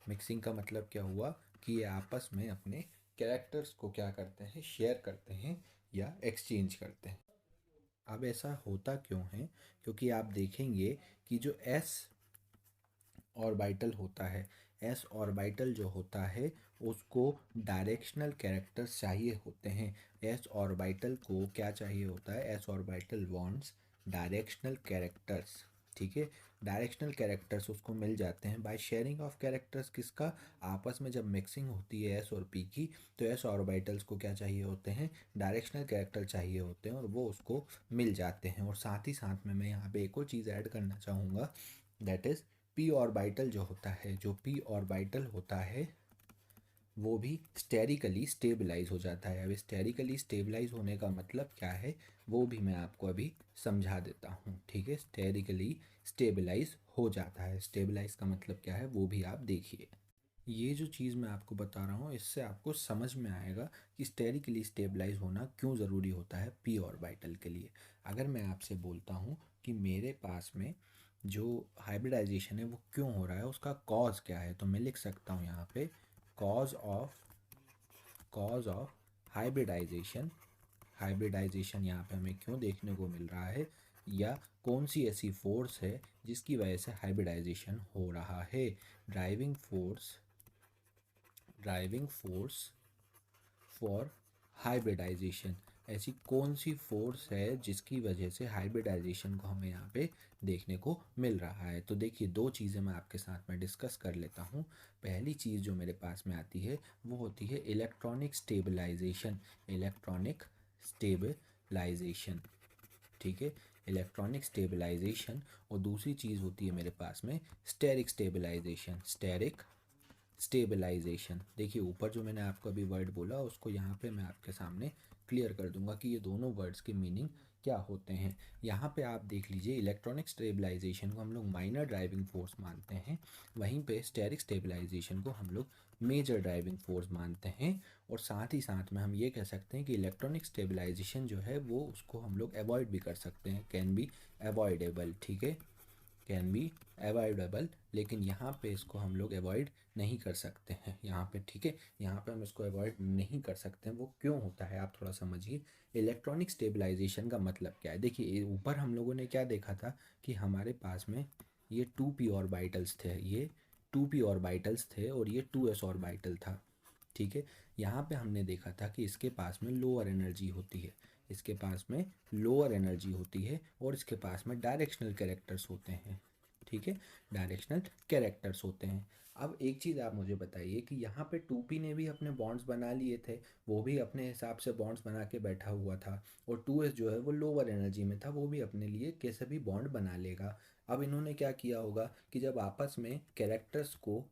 Mixing का मतलब क्या हुआ कि ये आपस में अपने कैरेक्टर्स को क्या करते हैं? शेयर करते हैं या एक्सचेंज करते हैं। अब ऐसा होता क्यों है? क्योंकि आप देखेंगे कि जो s ऑर्बिटल होता है, एस ऑर्बिटल जो होता है उसको डायरेक्शनल कैरेक्टर्स चाहिए होते हैं। एस ऑर्बिटल को क्या चाहिए होता है? S orbital wants directional characters. ठीक है, डायरेक्शनल कैरेक्टर्स उसको मिल जाते हैं बाय शेयरिंग ऑफ कैरेक्टर्स। किसका? आपस में जब मिक्सिंग होती है एस और पी की, तो एस ऑर्बिटल्स को क्या चाहिए होते हैं? डायरेक्शनल कैरेक्टर चाहिए होते हैं और वो उसको मिल जाते हैं। और साथ ही साथ में मैं यहाँ पे एक और चीज़ ऐड करना चाहूँगा, दैट इज़ पी ऑर्बिटल जो होता है, जो पी ऑर्बिटल होता है वो भी स्टेरिकली स्टेबलाइज हो जाता है। अब स्टेरिकली स्टेबलाइज होने का मतलब क्या है वो भी मैं आपको अभी समझा देता हूँ, ठीक है। स्टेरिकली स्टेबलाइज हो जाता है, स्टेबलाइज का मतलब क्या है वो भी आप देखिए। ये जो चीज़ मैं आपको बता रहा हूँ इससे आपको समझ में आएगा कि स्टेरिकली स्टेबलाइज होना क्यों ज़रूरी होता है पी ऑर्बिटल के लिए। अगर मैं आपसे बोलता हूँ कि मेरे पास में जो हाइब्रिडाइजेशन है वो क्यों हो रहा है, उसका कॉज क्या है, तो मैं लिख सकता हूँ यहाँ पे कॉज ऑफ हाइब्रिडाइजेशन। हाइब्रिडाइजेशन यहाँ पे हमें क्यों देखने को मिल रहा है, या कौन सी ऐसी फोर्स है जिसकी वजह से हाइब्रिडाइजेशन हो रहा है। ड्राइविंग फोर्स फॉर हाइब्रिडाइजेशन, ऐसी कौन सी फोर्स है जिसकी वजह से हाइब्रिडाइजेशन को हमें यहाँ पे देखने को मिल रहा है। तो देखिए दो चीज़ें मैं आपके साथ में डिस्कस कर लेता हूँ। पहली चीज़ जो मेरे पास में आती है वो होती है इलेक्ट्रॉनिक स्टेबलाइजेशन। इलेक्ट्रॉनिक स्टेबलाइजेशन, ठीक है, इलेक्ट्रॉनिक स्टेबलाइजेशन। और दूसरी चीज़ होती है मेरे पास में स्टेरिक स्टेबलाइजेशन। स्टेरिक स्टेबलाइजेशन, देखिए ऊपर जो मैंने आपको अभी वर्ड बोला उसको यहाँ पे मैं आपके सामने क्लियर कर दूंगा कि ये दोनों वर्ड्स के मीनिंग क्या होते हैं। यहाँ पे आप देख लीजिए, इलेक्ट्रॉनिक स्टेबलाइजेशन को हम लोग माइनर ड्राइविंग फोर्स मानते हैं, वहीं पे स्टेरिक स्टेबलाइजेशन को हम लोग मेजर ड्राइविंग फोर्स मानते हैं। और साथ ही साथ में हम ये कह सकते हैं कि इलेक्ट्रॉनिक स्टेबलाइजेशन जो है वो उसको हम लोग अवॉइड भी कर सकते हैं, कैन बी अवॉइडेबल, ठीक है, कैन बी अवॉइडेबल। लेकिन यहाँ पे इसको हम लोग अवॉइड नहीं कर सकते हैं यहाँ पे, ठीक है, यहाँ पे हम इसको अवॉइड नहीं कर सकते हैं। वो क्यों होता है आप थोड़ा समझिए। इलेक्ट्रॉनिक स्टेबलाइजेशन का मतलब क्या है, देखिए ऊपर हम लोगों ने क्या देखा था कि हमारे पास में ये 2p ऑर्बिटल्स थे, ये 2p ऑर्बिटल्स थे और ये 2s ऑर्बिटल था, ठीक है। यहाँ पे हमने देखा था कि इसके पास में लोअर एनर्जी होती है, इसके पास में लोअर एनर्जी होती है और इसके पास में डायरेक्शनल कैरेक्टर्स होते हैं, ठीक है, डायरेक्शनल कैरेक्टर्स होते हैं। अब एक चीज़ आप मुझे बताइए कि यहाँ पे 2p ने भी अपने बॉन्ड्स बना लिए थे, वो भी अपने हिसाब से बॉन्ड्स बना के बैठा हुआ था, और 2s जो है वो लोअर एनर्जी में था, वो भी अपने लिए कैसे भी बॉन्ड बना लेगा। अब इन्होंने क्या किया होगा कि जब आपस में कैरेक्टर्स को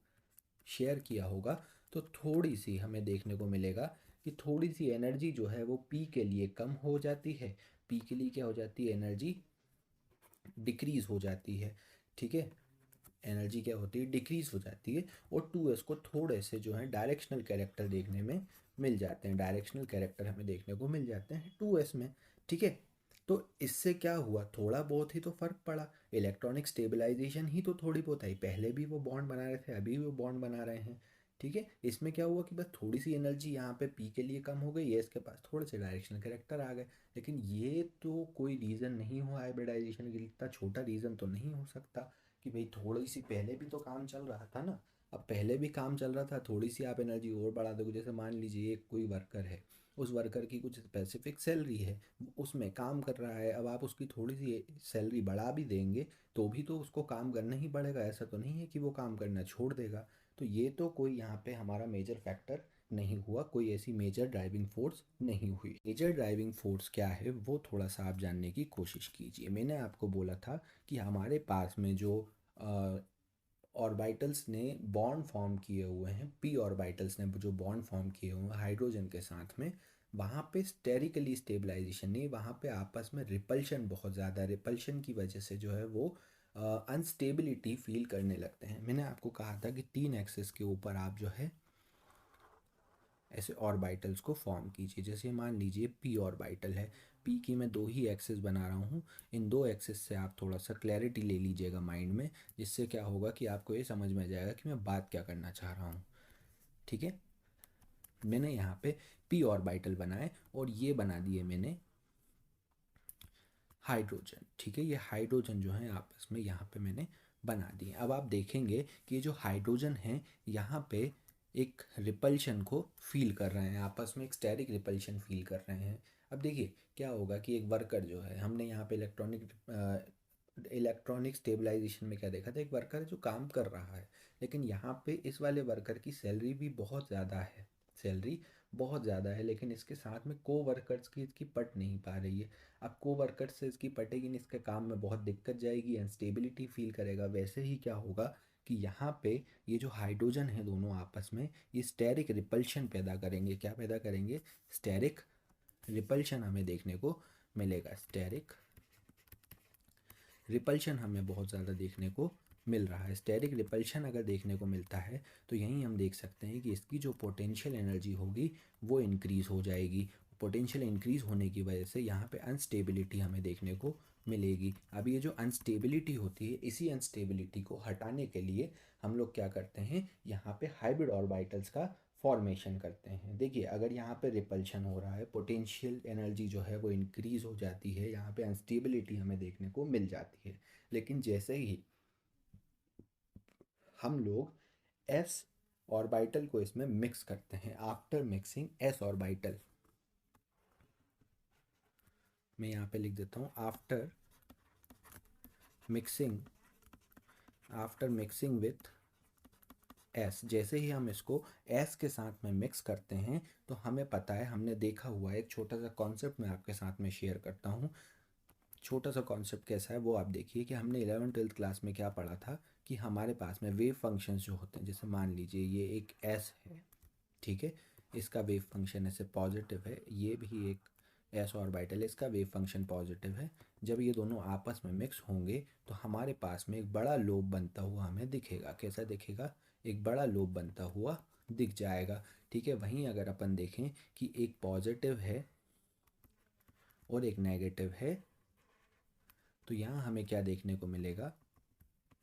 शेयर किया होगा तो थोड़ी सी हमें देखने को मिलेगा कि थोड़ी सी एनर्जी जो है वो पी के लिए कम हो जाती है, पी के लिए क्या हो जाती है, एनर्जी डिक्रीज हो जाती है, ठीक है, एनर्जी क्या होती है, डिक्रीज हो जाती है। और 2s को थोड़े से जो है डायरेक्शनल कैरेक्टर देखने में मिल जाते हैं, डायरेक्शनल कैरेक्टर हमें देखने को मिल जाते हैं 2s में, ठीक है। तो इससे क्या हुआ, थोड़ा बहुत ही तो फर्क पड़ा, इलेक्ट्रॉनिक स्टेबलाइजेशन ही तो थोड़ी बहुत आई, पहले भी वो बॉन्ड बना रहे थे अभी भी वो बॉन्ड बना रहे हैं, ठीक है। इसमें क्या हुआ कि बस थोड़ी सी एनर्जी यहाँ पे पी के लिए कम हो गई, ये इसके पास थोड़े से डायरेक्शनल कैरेक्टर आ गए। लेकिन ये तो कोई रीज़न नहीं हुआ हाइब्रिडाइजेशन के लिए, इतना छोटा रीज़न तो नहीं हो सकता कि भाई थोड़ी सी पहले भी तो काम चल रहा था ना। अब पहले भी काम चल रहा था, थोड़ी सी आप एनर्जी और बढ़ा दोगे, जैसे मान लीजिए एक कोई वर्कर है, उस वर्कर की कुछ स्पेसिफिक सैलरी है, उसमें काम कर रहा है, अब आप उसकी थोड़ी सी सैलरी बढ़ा भी देंगे तो भी तो उसको काम करना ही पड़ेगा, ऐसा तो नहीं है कि वो काम करना छोड़ देगा। तो ये तो कोई यहाँ पे हमारा मेजर फैक्टर नहीं हुआ, कोई ऐसी मेजर ड्राइविंग फोर्स नहीं हुई। मेजर ड्राइविंग फोर्स क्या है वो थोड़ा सा आप जानने की कोशिश कीजिए। मैंने आपको बोला था कि हमारे पास में जो ऑर्बिटल्स ने बॉन्ड फॉर्म किए हुए हैं, पी ऑर्बिटल्स ने जो बॉन्ड फॉर्म किए हुए हैं हाइड्रोजन के साथ में, वहाँ पे स्टेरिकली स्टेबलाइजेशन नहीं, वहाँ पे आपस में रिपल्शन, बहुत ज़्यादा रिपल्शन की वजह से जो है वो अनस्टेबिलिटी फील करने लगते हैं। मैंने आपको कहा था कि 3 एक्सिस के ऊपर आप जो है ऐसे ऑर्बिटल्स को फॉर्म कीजिए। जैसे मान लीजिए पी ऑर्बिटल है, पी की मैं 2 ही एक्सिस बना रहा हूँ, इन 2 एक्सिस से आप थोड़ा सा क्लैरिटी ले लीजिएगा माइंड में, जिससे क्या होगा कि आपको ये समझ में आ जाएगा कि मैं बात क्या करना चाह रहा हूँ, ठीक है। मैंने यहाँ पे पी ऑर्बिटल बनाए और ये बना दिए मैंने हाइड्रोजन, ठीक है, ये हाइड्रोजन जो है आपस में यहाँ पे मैंने बना दिए। अब आप देखेंगे कि जो हाइड्रोजन है यहाँ पे एक रिपल्शन को फील कर रहे हैं, आपस में एक स्टेरिक रिपल्शन फील कर रहे हैं। अब देखिए क्या होगा कि एक वर्कर जो है, हमने यहाँ पे इलेक्ट्रॉनिक इलेक्ट्रॉनिक स्टेबलाइजेशन में क्या देखा था, एक वर्कर है जो काम कर रहा है, लेकिन यहाँ पे इस वाले वर्कर की सैलरी भी बहुत ज़्यादा है, सैलरी बहुत ज़्यादा है, लेकिन इसके साथ में को वर्कर्स की इसकी पट नहीं पा रही है। अब को वर्कर्स से इसकी पटेगी नहीं, इसके काम में बहुत दिक्कत जाएगी, अनस्टेबिलिटी फील करेगा। वैसे ही क्या होगा कि यहाँ पे ये जो हाइड्रोजन है दोनों आपस में ये स्टेरिक रिपल्शन पैदा करेंगे। क्या पैदा करेंगे? स्टेरिक रिपल्शन हमें देखने को मिलेगा। स्टेरिक रिपल्शन हमें बहुत ज़्यादा देखने को मिल रहा है। स्टेरिक रिपल्शन अगर देखने को मिलता है तो यहीं हम देख सकते हैं कि इसकी जो पोटेंशियल एनर्जी होगी वो इंक्रीज़ हो जाएगी। पोटेंशियल इंक्रीज़ होने की वजह से यहाँ पे अनस्टेबिलिटी हमें देखने को मिलेगी। अब ये जो अनस्टेबिलिटी होती है, इसी अनस्टेबिलिटी को हटाने के लिए हम लोग क्या करते हैं, यहाँ पे हाइब्रिड ऑर्बिटल्स का फॉर्मेशन करते हैं। देखिए अगर यहाँ पे रिपल्शन हो रहा है, पोटेंशियल एनर्जी जो है वो इंक्रीज़ हो जाती है, यहाँ पे अनस्टेबिलिटी हमें देखने को मिल जाती है। लेकिन जैसे ही हम लोग एस ऑर्बिटल को इसमें मिक्स करते हैं, आफ्टर मिक्सिंग एस ऑर्बिटल, मैं यहाँ पे लिख देता हूँ mixing after mixing with S. जैसे ही हम इसको एस के साथ में मिक्स करते हैं तो हमें पता है, हमने देखा हुआ है, एक छोटा सा कॉन्सेप्ट मैं आपके साथ में शेयर करता हूँ। छोटा सा कॉन्सेप्ट कैसा है वो आप देखिए कि हमने 11th-12th क्लास में क्या पढ़ा था कि हमारे पास में वेव फंक्शंस जो होते हैं, जैसे मान लीजिए ये एक एस है, ठीक है, इसका वेव फंक्शन ऐसे पॉजिटिव है, ये भी एक एस ऑर्बिटल है, इसका वेव फंक्शन पॉजिटिव है। जब ये दोनों आपस में मिक्स होंगे तो हमारे पास में एक बड़ा लोब बनता हुआ हमें दिखेगा। कैसा दिखेगा? एक बड़ा लोब बनता हुआ दिख जाएगा, ठीक है। वहीं अगर अपन देखें कि एक पॉजिटिव है और एक नेगेटिव है तो यहाँ हमें क्या देखने को मिलेगा,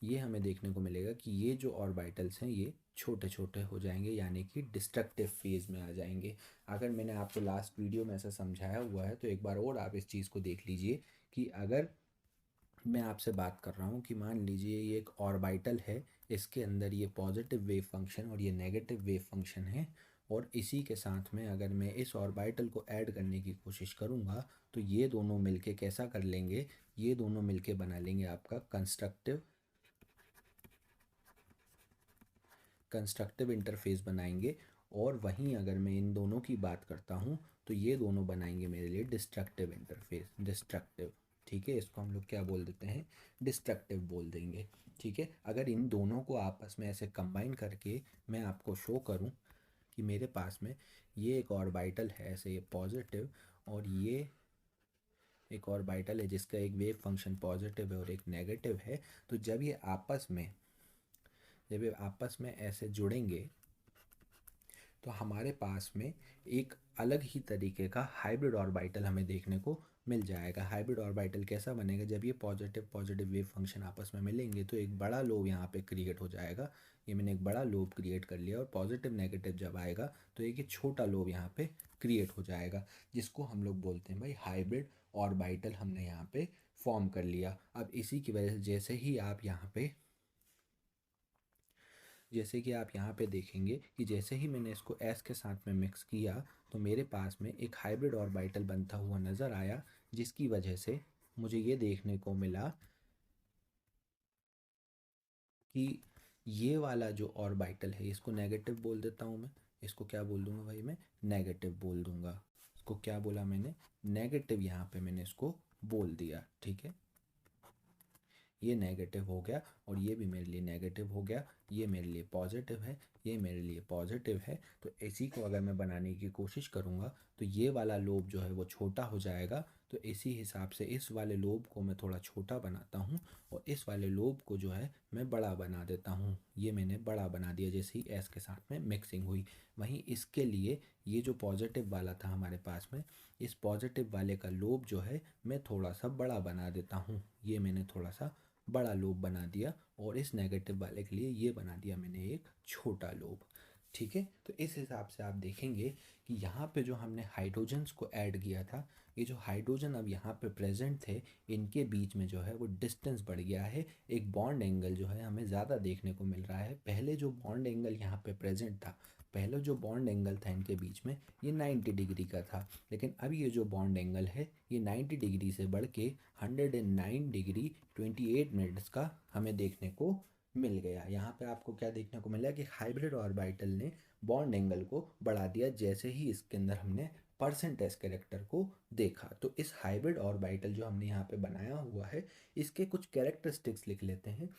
ये हमें देखने को मिलेगा कि ये जो ऑर्बिटल्स हैं ये छोटे छोटे हो जाएंगे, यानी कि डिस्ट्रक्टिव फेज में आ जाएंगे। अगर मैंने आपको लास्ट वीडियो में ऐसा समझाया हुआ है तो एक बार और आप इस चीज़ को देख लीजिए कि अगर मैं आपसे बात कर रहा हूँ कि मान लीजिए ये एक ऑर्बिटल है, इसके अंदर ये पॉजिटिव वेव फंक्शन और ये नेगेटिव वेव फंक्शन है, और इसी के साथ में अगर मैं इस ऑर्बिटल को ऐड करने की कोशिश करूँगा तो ये दोनों मिलके कैसा कर लेंगे, ये दोनों मिलके बना लेंगे आपका कंस्ट्रक्टिव इंटरफेस बनाएंगे। और वहीं अगर मैं इन दोनों की बात करता हूँ तो ये दोनों बनाएंगे मेरे लिए डिस्ट्रक्टिव इंटरफेस, डिस्ट्रक्टिव, ठीक है। इसको हम लोग क्या बोल देते हैं, डिस्ट्रक्टिव बोल देंगे, ठीक है। अगर इन दोनों को आपस में ऐसे कंबाइन करके मैं आपको शो करूँ कि मेरे पास में ये एक ऑर्बिटल है ऐसे, ये पॉजिटिव, और ये एक ऑर्बिटल है जिसका एक वेव फंक्शन पॉजिटिव है और एक नेगेटिव है, तो जब ये आपस में ऐसे जुड़ेंगे तो हमारे पास में एक अलग ही तरीके का हाइब्रिड ऑर्बिटल हमें देखने को मिल जाएगा। हाइब्रिड ऑर्बिटल कैसा बनेगा, जब ये पॉजिटिव पॉजिटिव वेव फंक्शन आपस में मिलेंगे तो एक बड़ा लोब यहाँ पे क्रिएट हो जाएगा। ये मैंने एक बड़ा लोब क्रिएट कर लिया, और पॉजिटिव नेगेटिव जब आएगा तो एक छोटा लोब यहाँ पे क्रिएट हो जाएगा, जिसको हम लोग बोलते हैं भाई हाइब्रिड ऑर्बिटल हमने यहाँ पे फॉर्म कर लिया। अब इसी की वजह से जैसे कि आप यहाँ पे देखेंगे कि जैसे ही मैंने इसको एस के साथ में मिक्स किया तो मेरे पास में एक हाइब्रिड ऑर्बिटल बनता हुआ नज़र आया, जिसकी वजह से मुझे ये देखने को मिला कि ये वाला जो ऑर्बिटल है इसको नेगेटिव बोल देता हूँ मैं, इसको क्या बोल दूँगा भाई, मैं नेगेटिव बोल दूँगा। इसको क्या बोला मैंने, नेगेटिव, यहाँ पे मैंने इसको बोल दिया, ठीक है। ये नेगेटिव हो गया और ये भी मेरे लिए नेगेटिव हो गया, ये मेरे लिए पॉजिटिव है, ये मेरे लिए पॉजिटिव है। तो इसी को अगर मैं बनाने की कोशिश करूँगा तो ये वाला लोब जो है वो छोटा हो जाएगा। तो इसी हिसाब से इस वाले लोब को मैं थोड़ा छोटा बनाता हूँ और इस वाले लोब को जो है मैं बड़ा बना देता हूँ। ये मैंने बड़ा बना दिया जैसे ही एस के साथ में मिक्सिंग हुई। वहीं इसके लिए ये जो पॉजिटिव वाला था हमारे पास में, इस पॉजिटिव वाले का लोब जो है मैं थोड़ा सा बड़ा बना देता हूँ। ये मैंने थोड़ा सा बड़ा लोब बना दिया, और इस नेगेटिव वाले के लिए ये बना दिया मैंने एक छोटा लोब, ठीक है। तो इस हिसाब से आप देखेंगे कि यहाँ पे जो हमने हाइड्रोजन्स को ऐड किया था, ये जो हाइड्रोजन अब यहाँ पे प्रेजेंट थे, इनके बीच में जो है वो डिस्टेंस बढ़ गया है। एक बॉन्ड एंगल जो है हमें ज़्यादा देखने को मिल रहा है। पहले जो बॉन्ड एंगल यहाँ पे प्रेजेंट था पहले जो बॉन्ड एंगल था इनके बीच में ये 90 डिग्री का था, लेकिन अब ये जो बॉन्ड एंगल है ये 90 डिग्री से बढ़ के 109 डिग्री 28 मिनट्स का हमें देखने को मिल गया। यहाँ पे आपको क्या देखने को मिला कि हाइब्रिड ऑर्बिटल ने बॉन्ड एंगल को बढ़ा दिया जैसे ही इसके अंदर हमने परसेंटेज कैरेक्टर को देखा। तो इस हाइब्रिड ऑर्बिटल जो हमने यहाँ पे बनाया हुआ है इसके कुछ कैरेक्टरिस्टिक्स लिख लेते हैं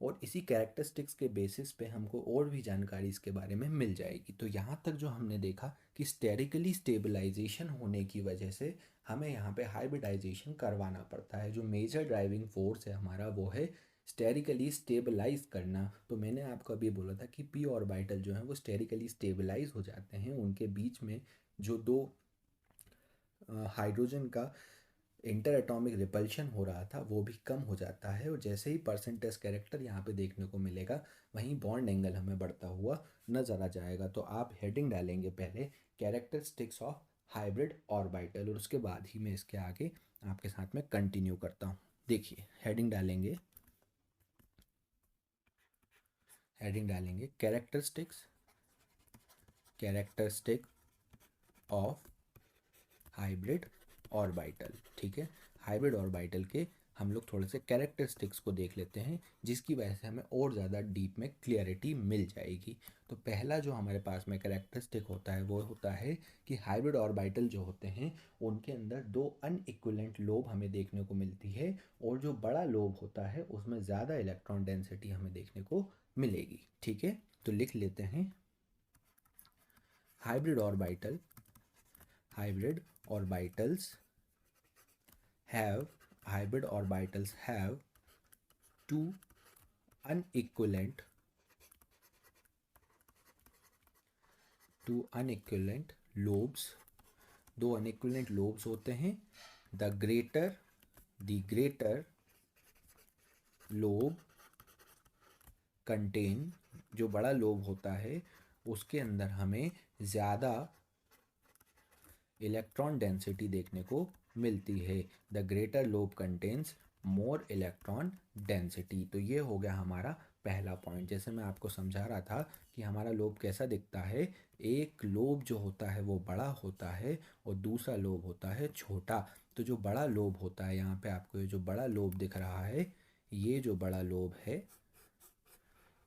और इसी कैरेक्टरिस्टिक्स के बेसिस पे हमको और भी जानकारी इसके बारे में मिल जाएगी। तो यहाँ तक जो हमने देखा कि स्टेरिकली स्टेबलाइजेशन होने की वजह से हमें यहाँ पे हाइब्रिडाइजेशन करवाना पड़ता है। जो मेजर ड्राइविंग फोर्स है हमारा वो है स्टेरिकली स्टेबलाइज करना। तो मैंने आपको अभी बोला था कि पी ऑर्बिटल जो है वो स्टेरिकली स्टेबलाइज हो जाते हैं, उनके बीच में जो दो हाइड्रोजन का इंटर एटॉमिक रिपल्शन हो रहा था वो भी कम हो जाता है। और जैसे ही परसेंटेज कैरेक्टर यहाँ पे देखने को मिलेगा वहीं बॉन्ड एंगल हमें बढ़ता हुआ नज़र आ जाएगा। तो आप हेडिंग डालेंगे पहले कैरेक्टरिस्टिक्स ऑफ हाइब्रिड ऑर्बिटल और उसके बाद ही मैं इसके आगे आपके साथ में कंटिन्यू करता हूँ। देखिए हेडिंग डालेंगे कैरेक्टरिस्टिक ऑफ हाइब्रिड ऑर्बिटल। ठीक है, हाइब्रिड ऑर्बिटल के हम लोग थोड़े से कैरेक्टरिस्टिक्स को देख लेते हैं जिसकी वजह से हमें और ज़्यादा डीप में क्लियरिटी मिल जाएगी। तो पहला जो हमारे पास में कैरेक्टरिस्टिक होता है वो होता है कि हाइब्रिड ऑर्बिटल जो होते हैं उनके अंदर दो अनइक्विवेलेंट लोब हमें देखने को मिलती है और जो बड़ा लोब होता है उसमें ज़्यादा इलेक्ट्रॉन डेंसिटी हमें देखने को मिलेगी। ठीक है, तो लिख लेते हैं hybrid orbitals have two unequivalent lobes। दो अनइक्विवेलेंट लोब्स होते हैं। द ग्रेटर लोब कंटेन, जो बड़ा लोब होता है उसके अंदर हमें ज़्यादा इलेक्ट्रॉन डेंसिटी देखने को मिलती है। The greater lobe contains more electron density. तो ये हो गया हमारा पहला पॉइंट। जैसे मैं आपको समझा रहा था कि हमारा लोब कैसा दिखता है, एक लोब जो होता है वो बड़ा होता है और दूसरा लोब होता है छोटा। तो जो बड़ा लोब होता है, यहाँ पे आपको ये जो बड़ा लोब दिख रहा है, ये जो बड़ा लोब है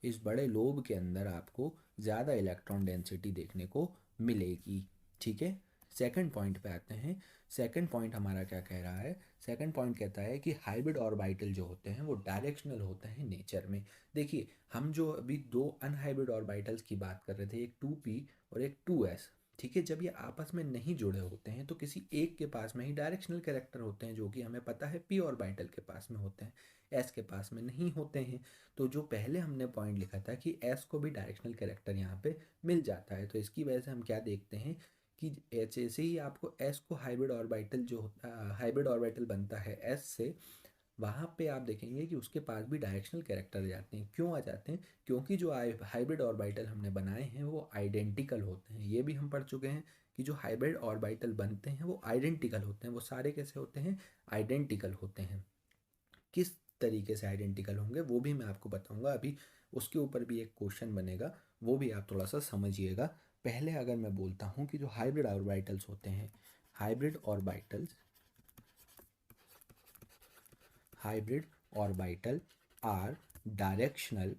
इस बड़े लोब के अंदर आपको ज़्यादा इलेक्ट्रॉन डेंसिटी देखने को मिलेगी। ठीक है, सेकंड पॉइंट पे आते हैं। सेकंड पॉइंट हमारा क्या कह रहा है? सेकंड पॉइंट कहता है कि हाइब्रिड ऑर्बिटल जो होते हैं वो डायरेक्शनल होते हैं नेचर में। देखिए हम जो अभी दो अनहाइब्रिड ऑर्बिटल्स की बात कर रहे थे, एक 2p और एक 2s। ठीक है, जब ये आपस में नहीं जुड़े होते हैं तो किसी एक के पास में ही डायरेक्शनल कैरेक्टर होते हैं जो कि हमें पता है p ऑर्बिटल के पास में होते हैं, s के पास में नहीं होते हैं। तो जो पहले हमने पॉइंट लिखा था कि s को भी डायरेक्शनल कैरेक्टर यहाँ पे मिल जाता है, तो इसकी वजह से हम क्या देखते हैं कि जैसे ही आपको s को हाइब्रिड ऑर्बिटल जो हाइब्रिड ऑर्बिटल बनता है s से, वहाँ पे आप देखेंगे कि उसके पास भी डायरेक्शनल कैरेक्टर आ जाते हैं। क्यों आ जाते हैं? क्योंकि जो हाइब्रिड ऑर्बिटल हमने बनाए हैं वो आइडेंटिकल होते हैं। ये भी हम पढ़ चुके हैं कि जो हाइब्रिड ऑर्बिटल बनते हैं वो आइडेंटिकल होते हैं। वो सारे कैसे होते हैं? आइडेंटिकल होते हैं। किस तरीके से आइडेंटिकल होंगे वो भी मैं आपको बताऊंगा। अभी उसके ऊपर भी एक क्वेश्चन बनेगा, वो भी आप थोड़ा सा समझिएगा। पहले अगर मैं बोलता हूँ कि जो हाइब्रिड ऑर्बिटल्स होते हैं, hybrid orbital are directional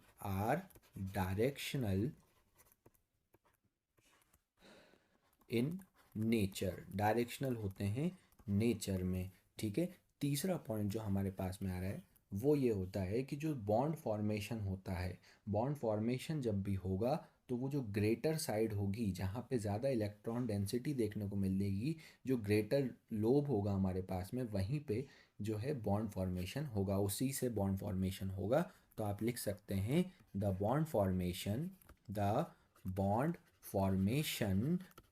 in nature, directional होते हैं नेचर में। ठीक है, तीसरा पॉइंट जो हमारे पास में आ रहा है वो ये होता है कि जो बॉन्ड फॉर्मेशन होता है, बॉन्ड फॉर्मेशन जब भी होगा तो वो जो ग्रेटर साइड होगी जहाँ पे ज़्यादा इलेक्ट्रॉन डेंसिटी देखने को मिलेगी, जो ग्रेटर लोब होगा हमारे पास में वहीं पे जो है बॉन्ड फॉर्मेशन होगा, उसी से बॉन्ड फॉर्मेशन होगा। तो आप लिख सकते हैं the bond formation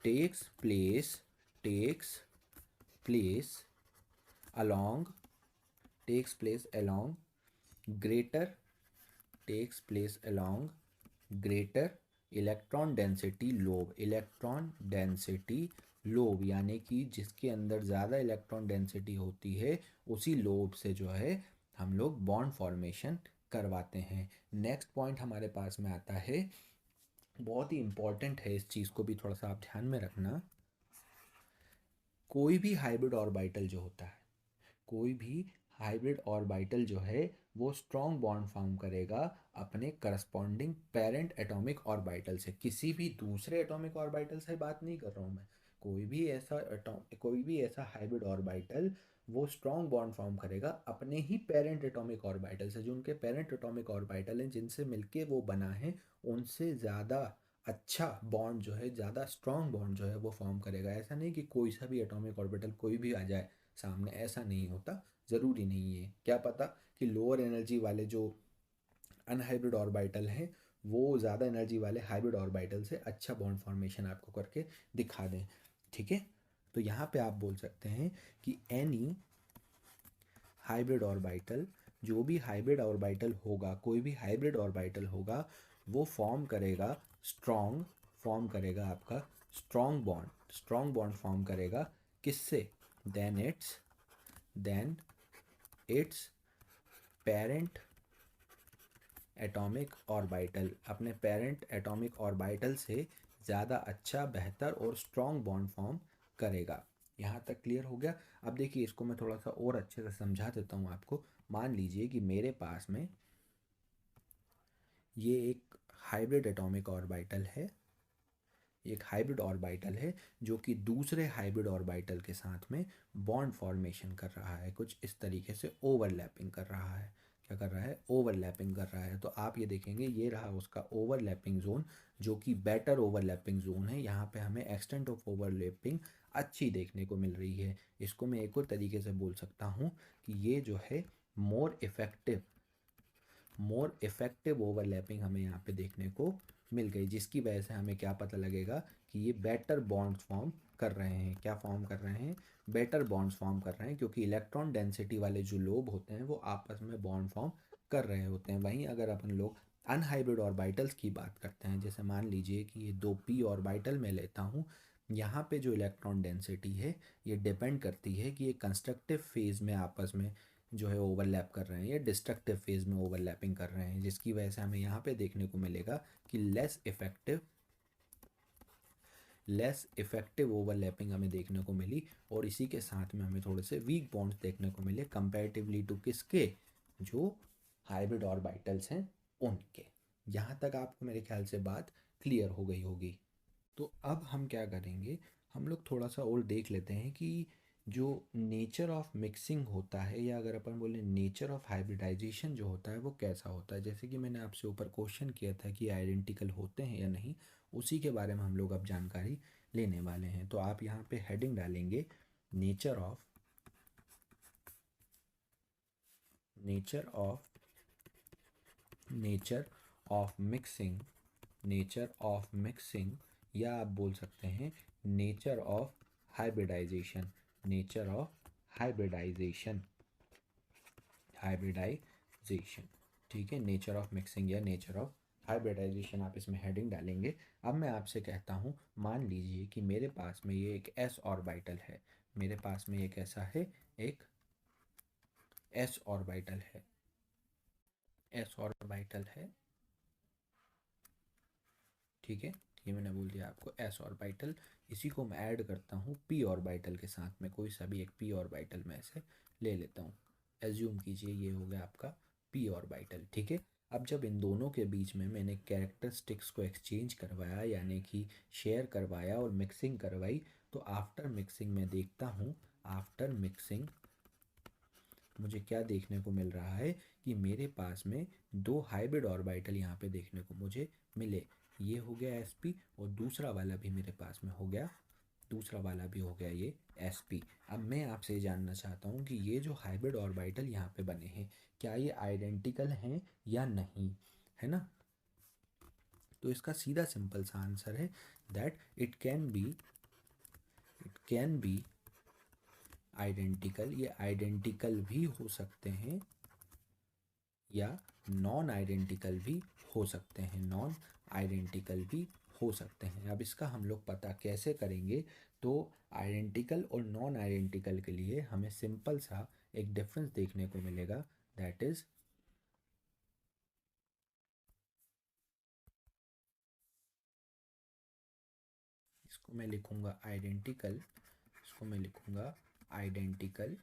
takes place along greater electron density lobe, यानी कि जिसके अंदर ज़्यादा इलेक्ट्रॉन डेंसिटी होती है उसी लोब से जो है हम लोग बॉन्ड फॉर्मेशन करवाते हैं। नेक्स्ट पॉइंट हमारे पास में आता है बहुत ही इम्पॉर्टेंट है, इस चीज़ को भी थोड़ा सा आप ध्यान में रखना। कोई भी हाइब्रिड ऑर्बिटल जो होता है, कोई भी हाइब्रिड ऑर्बिटल जो है वो स्ट्रॉन्ग बॉन्ड फॉर्म करेगा अपने करस्पॉन्डिंग पेरेंट एटॉमिक ऑर्बिटल से। किसी भी दूसरे एटॉमिक ऑर्बिटल से बात नहीं कर रहा हूँ मैं। कोई भी ऐसा हाइब्रिड ऑर्बिटल वो स्ट्रॉन्ग बॉन्ड फॉर्म करेगा अपने ही पेरेंट एटॉमिक ऑर्बिटल से। जो उनके पेरेंट एटॉमिक ऑर्बिटल हैं जिनसे मिलके वो बना है, उनसे ज़्यादा अच्छा बॉन्ड जो है, ज़्यादा स्ट्रॉन्ग बॉन्ड जो है वो फॉर्म करेगा। ऐसा नहीं कि कोई सा भी एटॉमिक ऑर्बिटल कोई भी आ जाए सामने, ऐसा नहीं होता। ज़रूरी नहीं है, क्या पता कि लोअर एनर्जी वाले जो अनहाइब्रिड ऑर्बिटल हैं वो ज़्यादा एनर्जी वाले हाइब्रिड ऑर्बिटल से अच्छा बॉन्ड फॉर्मेशन आपको करके दिखा दें। ठीक है, तो यहाँ पे आप बोल सकते हैं कि एनी हाइब्रिड ऑर्बिटल, जो भी हाइब्रिड ऑर्बिटल होगा, कोई भी हाइब्रिड ऑर्बिटल होगा, वो फॉर्म करेगा आपका स्ट्रॉन्ग बॉन्ड फॉर्म करेगा। किससे? Then then it's parent atomic orbital, अपने पेरेंट एटॉमिक ऑर्बिटल से ज़्यादा अच्छा, बेहतर और स्ट्रॉन्ग बॉन्ड फॉर्म करेगा। यहाँ तक क्लियर हो गया? अब देखिए, इसको मैं थोड़ा सा और अच्छे से समझा देता हूँ आपको। मान लीजिए कि मेरे पास में ये एक हाइब्रिड एटॉमिक ऑर्बिटल है, एक हाइब्रिड ऑर्बिटल है जो कि दूसरे हाइब्रिड ऑर्बिटल के साथ में बॉन्ड फॉर्मेशन कर रहा है, कुछ इस तरीके से ओवरलैपिंग कर रहा है। क्या कर रहा है? ओवरलैपिंग कर रहा है। तो आप ये देखेंगे, ये रहा उसका ओवरलैपिंग जोन, जो कि बेटर ओवरलैपिंग जोन है। यहाँ पे हमें एक्सटेंट ऑफ ओवरलैपिंग अच्छी देखने को मिल रही है। इसको मैं एक और तरीके से बोल सकता हूँ कि ये जो है मोर इफेक्टिव ओवरलैपिंग हमें यहाँ पे देखने को मिल गई, जिसकी वजह से हमें क्या पता लगेगा कि ये बेटर बॉन्ड्स फॉर्म कर रहे हैं। क्या फॉर्म कर रहे हैं? बेटर बॉन्ड्स फॉर्म कर रहे हैं, क्योंकि इलेक्ट्रॉन डेंसिटी वाले जो लोब होते हैं वो आपस में बॉन्ड फॉर्म कर रहे होते हैं। वहीं अगर अपन लोग अनहाइब्रिड ऑर्बिटल्स की बात करते हैं, जैसे मान लीजिए कि ये 2p ऑर्बिटल में लेता हूँ, यहाँ पे जो इलेक्ट्रॉन डेंसिटी है ये डिपेंड करती है कि ये कंस्ट्रक्टिव फेज़ में आपस में जो है ओवरलैप कर रहे हैं या डिस्ट्रक्टिव फेज़ में ओवरलैपिंग कर रहे हैं, जिसकी वजह से हमें यहाँ पे देखने को मिलेगा कि लेस इफेक्टिव ओवरलैपिंग हमें देखने को मिली। और इसी के साथ में हमें थोड़े से वीक बॉन्ड्स देखने को मिले कंपैरेटिवली टू किसके? जो हाइब्रिड ऑर्बिटल्स हैं उनके। यहाँ तक आपको मेरे ख्याल से बात क्लियर हो गई होगी। तो अब हम क्या करेंगे, हम लोग थोड़ा सा और देख लेते हैं कि जो नेचर ऑफ मिक्सिंग होता है, या अगर अपन बोले नेचर ऑफ हाइब्रिडाइजेशन जो होता है वो कैसा होता है। जैसे कि मैंने आपसे ऊपर क्वेश्चन किया था कि आइडेंटिकल होते हैं या नहीं, उसी के बारे में हम लोग अब जानकारी लेने वाले हैं। तो आप यहाँ पे हेडिंग डालेंगे nature of nature of nature of mixing nature of mixing, या आप बोल सकते हैं nature of hybridization nature of hybridization hybridization ठीक है, नेचर ऑफ मिक्सिंग या नेचर ऑफ हाइब्रिडाइजेशन आप इसमें हेडिंग डालेंगे। अब मैं आपसे कहता हूँ, मान लीजिए कि मेरे पास में ये एक एस ऑर्बिटल है, मेरे पास में एक ऐसा है, एक एस ऑर्बिटल है, एस ऑर्बिटल है। ठीक है, ये मैंने बोल दिया आपको एस ऑर्बिटल। इसी को मैं ऐड करता हूँ पी ऑर्बिटल के साथ में, कोई सा भी एक पी ऑर्बिटल में ऐसे ले लेता हूँ। एज्यूम कीजिए ये हो गया आपका पी ऑर्बिटल। ठीक है, अब जब इन दोनों के बीच में मैंने कैरेक्टरिस्टिक्स को एक्सचेंज करवाया, यानी कि शेयर करवाया और मिक्सिंग करवाई, तो आफ्टर मिक्सिंग मैं देखता हूँ, आफ्टर मिक्सिंग मुझे क्या देखने को मिल रहा है कि मेरे पास में दो हाइब्रिड ऑर्बिटल यहाँ पे देखने को मुझे मिले। ये हो गया sp और दूसरा वाला भी मेरे पास में हो गया, दूसरा वाला भी हो गया ये sp। अब मैं आपसे जानना चाहता हूँ कि ये जो हाइब्रिड ऑर्बिटल यहाँ पे बने हैं, क्या ये आइडेंटिकल हैं या नहीं, है ना? तो इसका सीधा सिंपल सा आंसर है that it can be identical. ये आइडेंटिकल भी हो सकते हैं या नॉन आइडेंटिकल भी हो सकते हैं, नॉन आइडेंटिकल भी हो सकते हैं। अब इसका हम लोग पता कैसे करेंगे? तो आइडेंटिकल और नॉन आइडेंटिकल के लिए हमें सिंपल सा एक डिफरेंस देखने को मिलेगा, दैट इज़ इसको मैं लिखूँगा आइडेंटिकल, इसको मैं लिखूँगा आइडेंटिकल,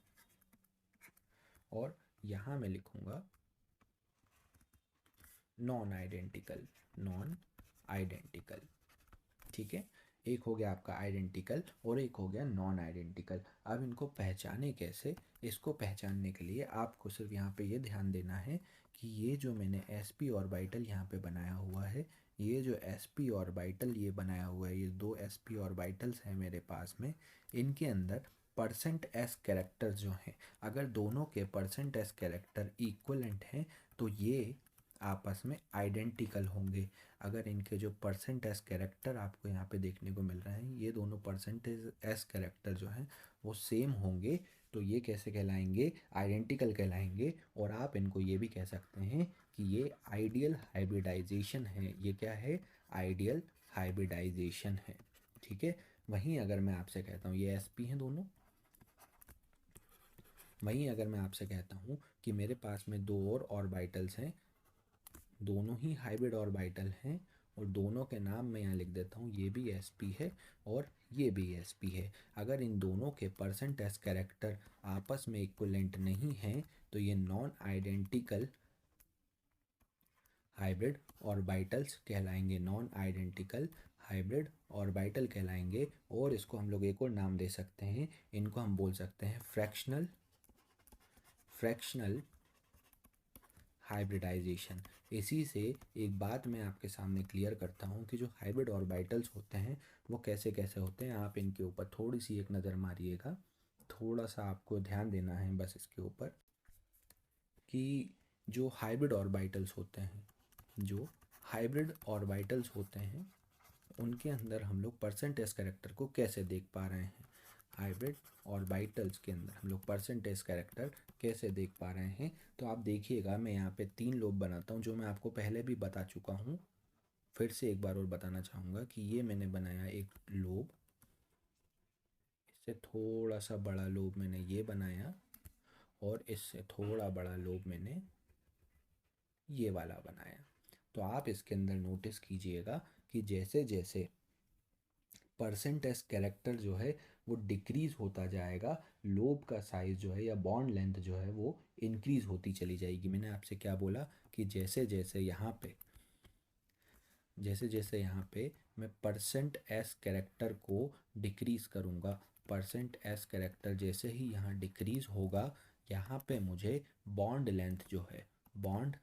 और यहाँ मैं लिखूँगा नॉन आइडेंटिकल, नॉन आइडेंटिकल। ठीक है, एक हो गया आपका आइडेंटिकल और एक हो गया नॉन आइडेंटिकल। अब इनको पहचाने कैसे? इसको पहचानने के लिए आपको सिर्फ यहाँ पे ये ध्यान देना है कि ये जो मैंने sp ऑर्बिटल यहाँ पे बनाया हुआ है, ये जो sp ऑर्बिटल ये बनाया हुआ है, ये दो sp ऑर्बिटल्स हैं मेरे पास में, इनके अंदर परसेंट एस कैरेक्टर जो हैं, अगर दोनों के परसेंट एस कैरेक्टर इक्वलेंट हैं तो ये आपस में आइडेंटिकल होंगे। अगर इनके जो परसेंट एस कैरेक्टर आपको यहाँ पे देखने को मिल रहे हैं, ये दोनों परसेंटेज एस कैरेक्टर जो हैं वो सेम होंगे, तो ये कैसे कहलाएंगे? आइडेंटिकल कहलाएंगे। और आप इनको ये भी कह सकते हैं कि ये आइडियल हाइब्रिडाइजेशन है। ये क्या है? आइडियल हाइब्रिडाइजेशन है। ठीक है, वहीं अगर मैं आपसे कहता हूँ ये एसपी हैं दोनों, वहीं अगर मैं आपसे कहता हूँ कि मेरे पास में दो और ऑर्बिटल्स हैं, दोनों ही हाइब्रिड ऑर्बिटल हैं, और दोनों के नाम मैं यहाँ लिख देता हूँ, ये भी sp है और ये भी sp है। अगर इन दोनों के परसेंट एस कैरेक्टर आपस में इक्विवेलेंट नहीं हैं तो ये नॉन आइडेंटिकल हाइब्रिड ऑर्बिटल्स कहलाएंगे, नॉन आइडेंटिकल हाइब्रिड ऑर्बिटल कहलाएंगे। और इसको हम लोग एक और नाम दे सकते हैं, इनको हम बोल सकते हैं फ्रैक्शनल हाइब्रिडाइजेशन। इसी से एक बात मैं आपके सामने क्लियर करता हूँ कि जो हाइब्रिड ऑर्बिटल्स होते हैं वो कैसे कैसे होते हैं। आप इनके ऊपर थोड़ी सी एक नज़र मारिएगा, थोड़ा सा आपको ध्यान देना है बस इसके ऊपर कि जो हाइब्रिड ऑर्बिटल्स होते हैं, जो हाइब्रिड ऑर्बिटल्स होते हैं उनके अंदर हम लोग परसेंटेज कैरेक्टर को कैसे देख पा रहे हैं। हाइब्रिड ऑर्बिटल्स के अंदर हम लोग परसेंटेज कैरेक्टर कैसे देख पा रहे हैं, तो आप देखिएगा मैं यहाँ पे 3 लोब बनाता हूँ, जो मैं आपको पहले भी बता चुका हूँ। फिर से एक बार और बताना चाहूँगा कि ये मैंने बनाया एक लोब, इससे थोड़ा सा बड़ा लोब मैंने ये बनाया, और इससे थोड़ा बड़ा लोब मैंने ये वाला बनाया। तो आप इसके अंदर नोटिस कीजिएगा कि जैसे जैसे परसेंटेज कैरेक्टर जो है वो डिक्रीज़ होता जाएगा, लोब का साइज़ जो है या बॉन्ड लेंथ जो है वो इंक्रीज़ होती चली जाएगी। मैंने आपसे क्या बोला कि जैसे जैसे यहाँ पे मैं परसेंट एस कैरेक्टर को डिक्रीज़ करूँगा, परसेंट एस कैरेक्टर जैसे ही यहाँ डिक्रीज़ होगा, यहाँ पे मुझे बॉन्ड लेंथ जो है, बॉन्ड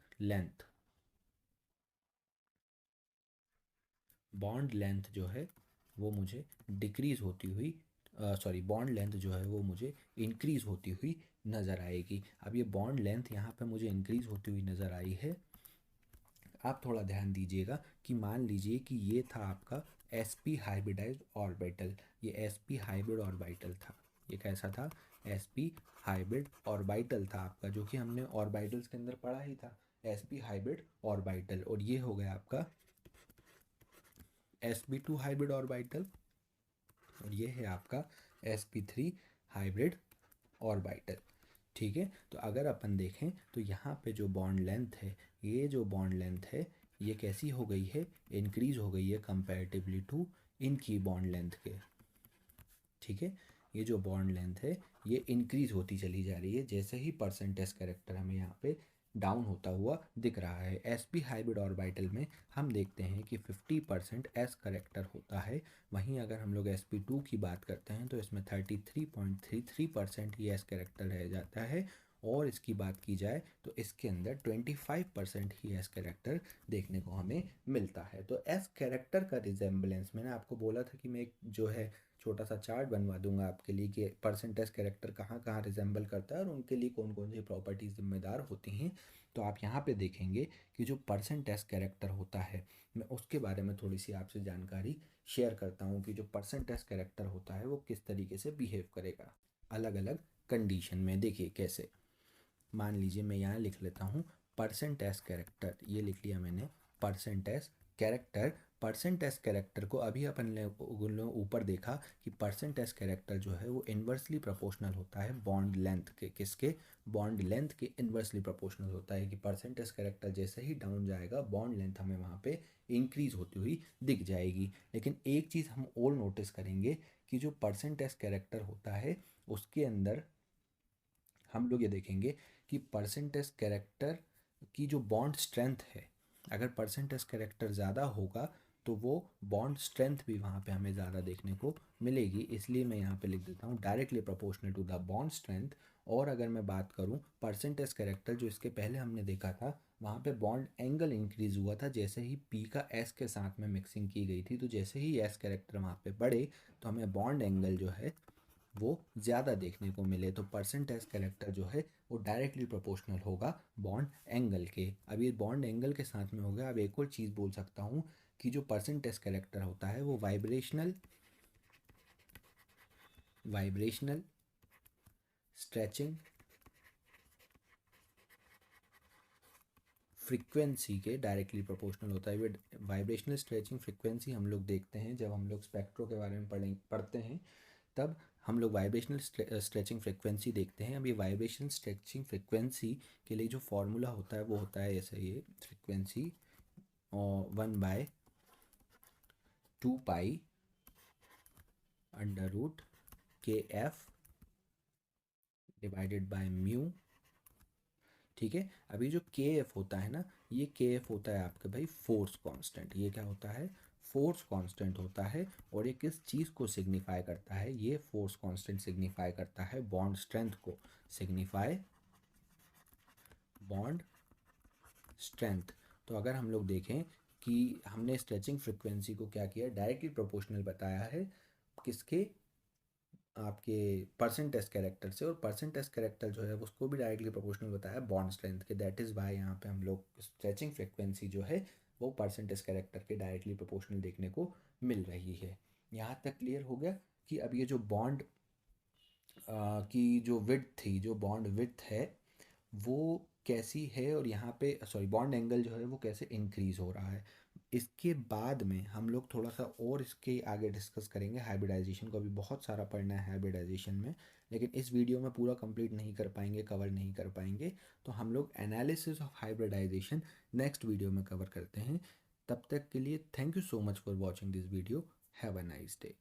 लेंथ जो है वो मुझे डिक्रीज़ होती हुई बॉन्ड लेंथ जो है वो मुझे इंक्रीज़ होती हुई नज़र आएगी। अब ये बॉन्ड लेंथ यहाँ पे मुझे इंक्रीज़ होती हुई नज़र आई है। आप थोड़ा ध्यान दीजिएगा कि मान लीजिए कि ये था आपका sp हाइब्रिडाइज्ड ऑर्बिटल, ये sp हाइब्रिड ऑर्बिटल था। ये कैसा था? sp हाइब्रिड ऑर्बिटल था आपका, जो कि हमने ऑर्बिटल्स के अंदर पढ़ा ही था, sp हाइब्रिड ऑर्बिटल। और ये हो गया आपका sp2 हाइब्रिड ऑर्बिटल, और ये है आपका sp3 हाइब्रिड ऑर्बिटल। ठीक है, तो अगर अपन देखें तो यहाँ पे जो बॉन्ड लेंथ है, ये जो बॉन्ड लेंथ है ये कैसी हो गई है? इंक्रीज हो गई है कंपैरेटिवली टू इनकी बॉन्ड लेंथ के। ठीक है, ये जो बॉन्ड लेंथ है ये इंक्रीज होती चली जा रही है, जैसे ही परसेंटेज कैरेक्टर हमें यहाँ पे डाउन होता हुआ दिख रहा है। sp हाइब्रिड ऑर्बिटल में हम देखते हैं कि 50% एस करेक्टर होता है, वहीं अगर हम लोग sp2 की बात करते हैं तो इसमें 33.33% ही एस करेक्टर रह जाता है, और इसकी बात की जाए तो इसके अंदर 25% ही एस कैरेक्टर देखने को हमें मिलता है। तो एस कैरेक्टर का रिजेम्बलेंस, मैंने आपको बोला था कि मैं एक जो है छोटा सा चार्ट बनवा दूंगा आपके लिए कि परसेंटेज कैरेक्टर कहाँ कहाँ रिजेंबल करता है और उनके लिए कौन कौन सी प्रॉपर्टीज़ जिम्मेदार होती हैं। तो आप यहाँ पे देखेंगे कि जो परसेंटेज कैरेक्टर होता है, मैं उसके बारे में थोड़ी सी आपसे जानकारी शेयर करता हूँ कि जो परसेंटेज कैरेक्टर होता है वो किस तरीके से बिहेव करेगा अलग अलग कंडीशन में। देखिए कैसे, मान लीजिए मैं यहाँ लिख लेता हूँ परसेंटेज कैरेक्टर, ये लिख लिया मैंने percentage character percent S character को अभी अपन ने ऊपर देखा कि परसेंट एस कैरेक्टर जो है वो इन्वर्सली प्रोपोर्शनल होता है बॉन्ड लेंथ के, किसके, बॉन्ड लेंथ के इन्वर्सली प्रोपोर्शनल होता है कि परसेंट एस कैरेक्टर जैसे ही डाउन जाएगा बॉन्ड लेंथ हमें वहाँ पे इंक्रीज होती हुई दिख जाएगी। लेकिन एक चीज़ हम और नोटिस करेंगे कि जो परसेंट एस कैरेक्टर होता है उसके अंदर हम लोग ये देखेंगे कि परसेंटेज कैरेक्टर की जो बॉन्ड स्ट्रेंथ है, अगर परसेंटेज कैरेक्टर ज़्यादा होगा तो वो बॉन्ड स्ट्रेंथ भी वहाँ पे हमें ज़्यादा देखने को मिलेगी। इसलिए मैं यहाँ पे लिख देता हूँ directly proportional to the bond strength. और अगर मैं बात करूँ परसेंटेज कैरेक्टर, जो इसके पहले हमने देखा था, वहाँ पे बॉन्ड एंगल इंक्रीज हुआ था जैसे ही पी का एस के साथ में मिक्सिंग की गई थी। तो जैसे ही एस कैरेक्टर वहाँ पे बढ़े तो हमें बॉन्ड एंगल जो है वो ज़्यादा देखने को मिले। तो परसेंटेज कैरेक्टर जो है वो डायरेक्टली प्रोपोर्शनल होगा बॉन्ड एंगल के। अब ये बॉन्ड एंगल के साथ में हो गया। अब एक और चीज़ बोल सकता हूँ कि जो परसेंटेज कैरेक्टर होता है वो वाइब्रेशनल स्ट्रेचिंग फ्रीक्वेंसी के डायरेक्टली प्रोपोर्शनल होता है। वाइब्रेशनल स्ट्रेचिंग फ्रीक्वेंसी हम लोग देखते हैं जब हम लोग स्पेक्ट्रो के बारे में पढ़ते हैं, तब हम लोग वाइब्रेशनल स्ट्रेचिंग फ्रिक्वेंसी देखते हैं। अब ये वाइब्रेशन स्ट्रेचिंग फ्रिक्वेंसी के लिए जो फॉर्मूला होता है वो होता है ऐसे, ये frequency 1/2 pi √KF divided by mu. ठीक है, अभी जो के एफ होता है ना, ये के एफ होता है आपके भाई फोर्स कांस्टेंट। ये क्या होता है, फोर्स कांस्टेंट होता है। और ये किस चीज़ को सिग्निफाई करता है, ये फोर्स कांस्टेंट सिग्निफाई करता है बॉन्ड स्ट्रेंथ को, सिग्निफाई बॉन्ड स्ट्रेंथ। तो अगर हम लोग देखें कि हमने स्ट्रेचिंग फ्रिक्वेंसी को क्या किया, डायरेक्टली प्रोपोर्शनल बताया है किसके, आपके परसेंटेज कैरेक्टर से। और परसेंटेज कैरेक्टर जो है उसको भी डायरेक्टली प्रोपोर्शनल बताया बॉन्ड स्ट्रेंथ के। दैट इज़ वाई यहाँ पे हम लोग स्ट्रेचिंग फ्रिक्वेंसी जो है वो परसेंटेज कैरेक्टर के डायरेक्टली प्रोपोर्शनल देखने को मिल रही है। यहाँ तक क्लियर हो गया कि अब ये जो बॉन्ड की जो विड्थ थी, जो बॉन्ड विड्थ है वो कैसी है, और यहाँ पे सॉरी बॉन्ड एंगल जो है वो कैसे इंक्रीज़ हो रहा है। इसके बाद में हम लोग थोड़ा सा और इसके आगे डिस्कस करेंगे हाइब्रिडाइजेशन को। अभी बहुत सारा पढ़ना है हाइब्रिडाइजेशन में, लेकिन इस वीडियो में पूरा कंप्लीट नहीं कर पाएंगे, कवर नहीं कर पाएंगे। तो हम लोग analysis of hybridization next video में कवर करते हैं। तब तक के लिए thank you so much for watching this video. Have a nice day.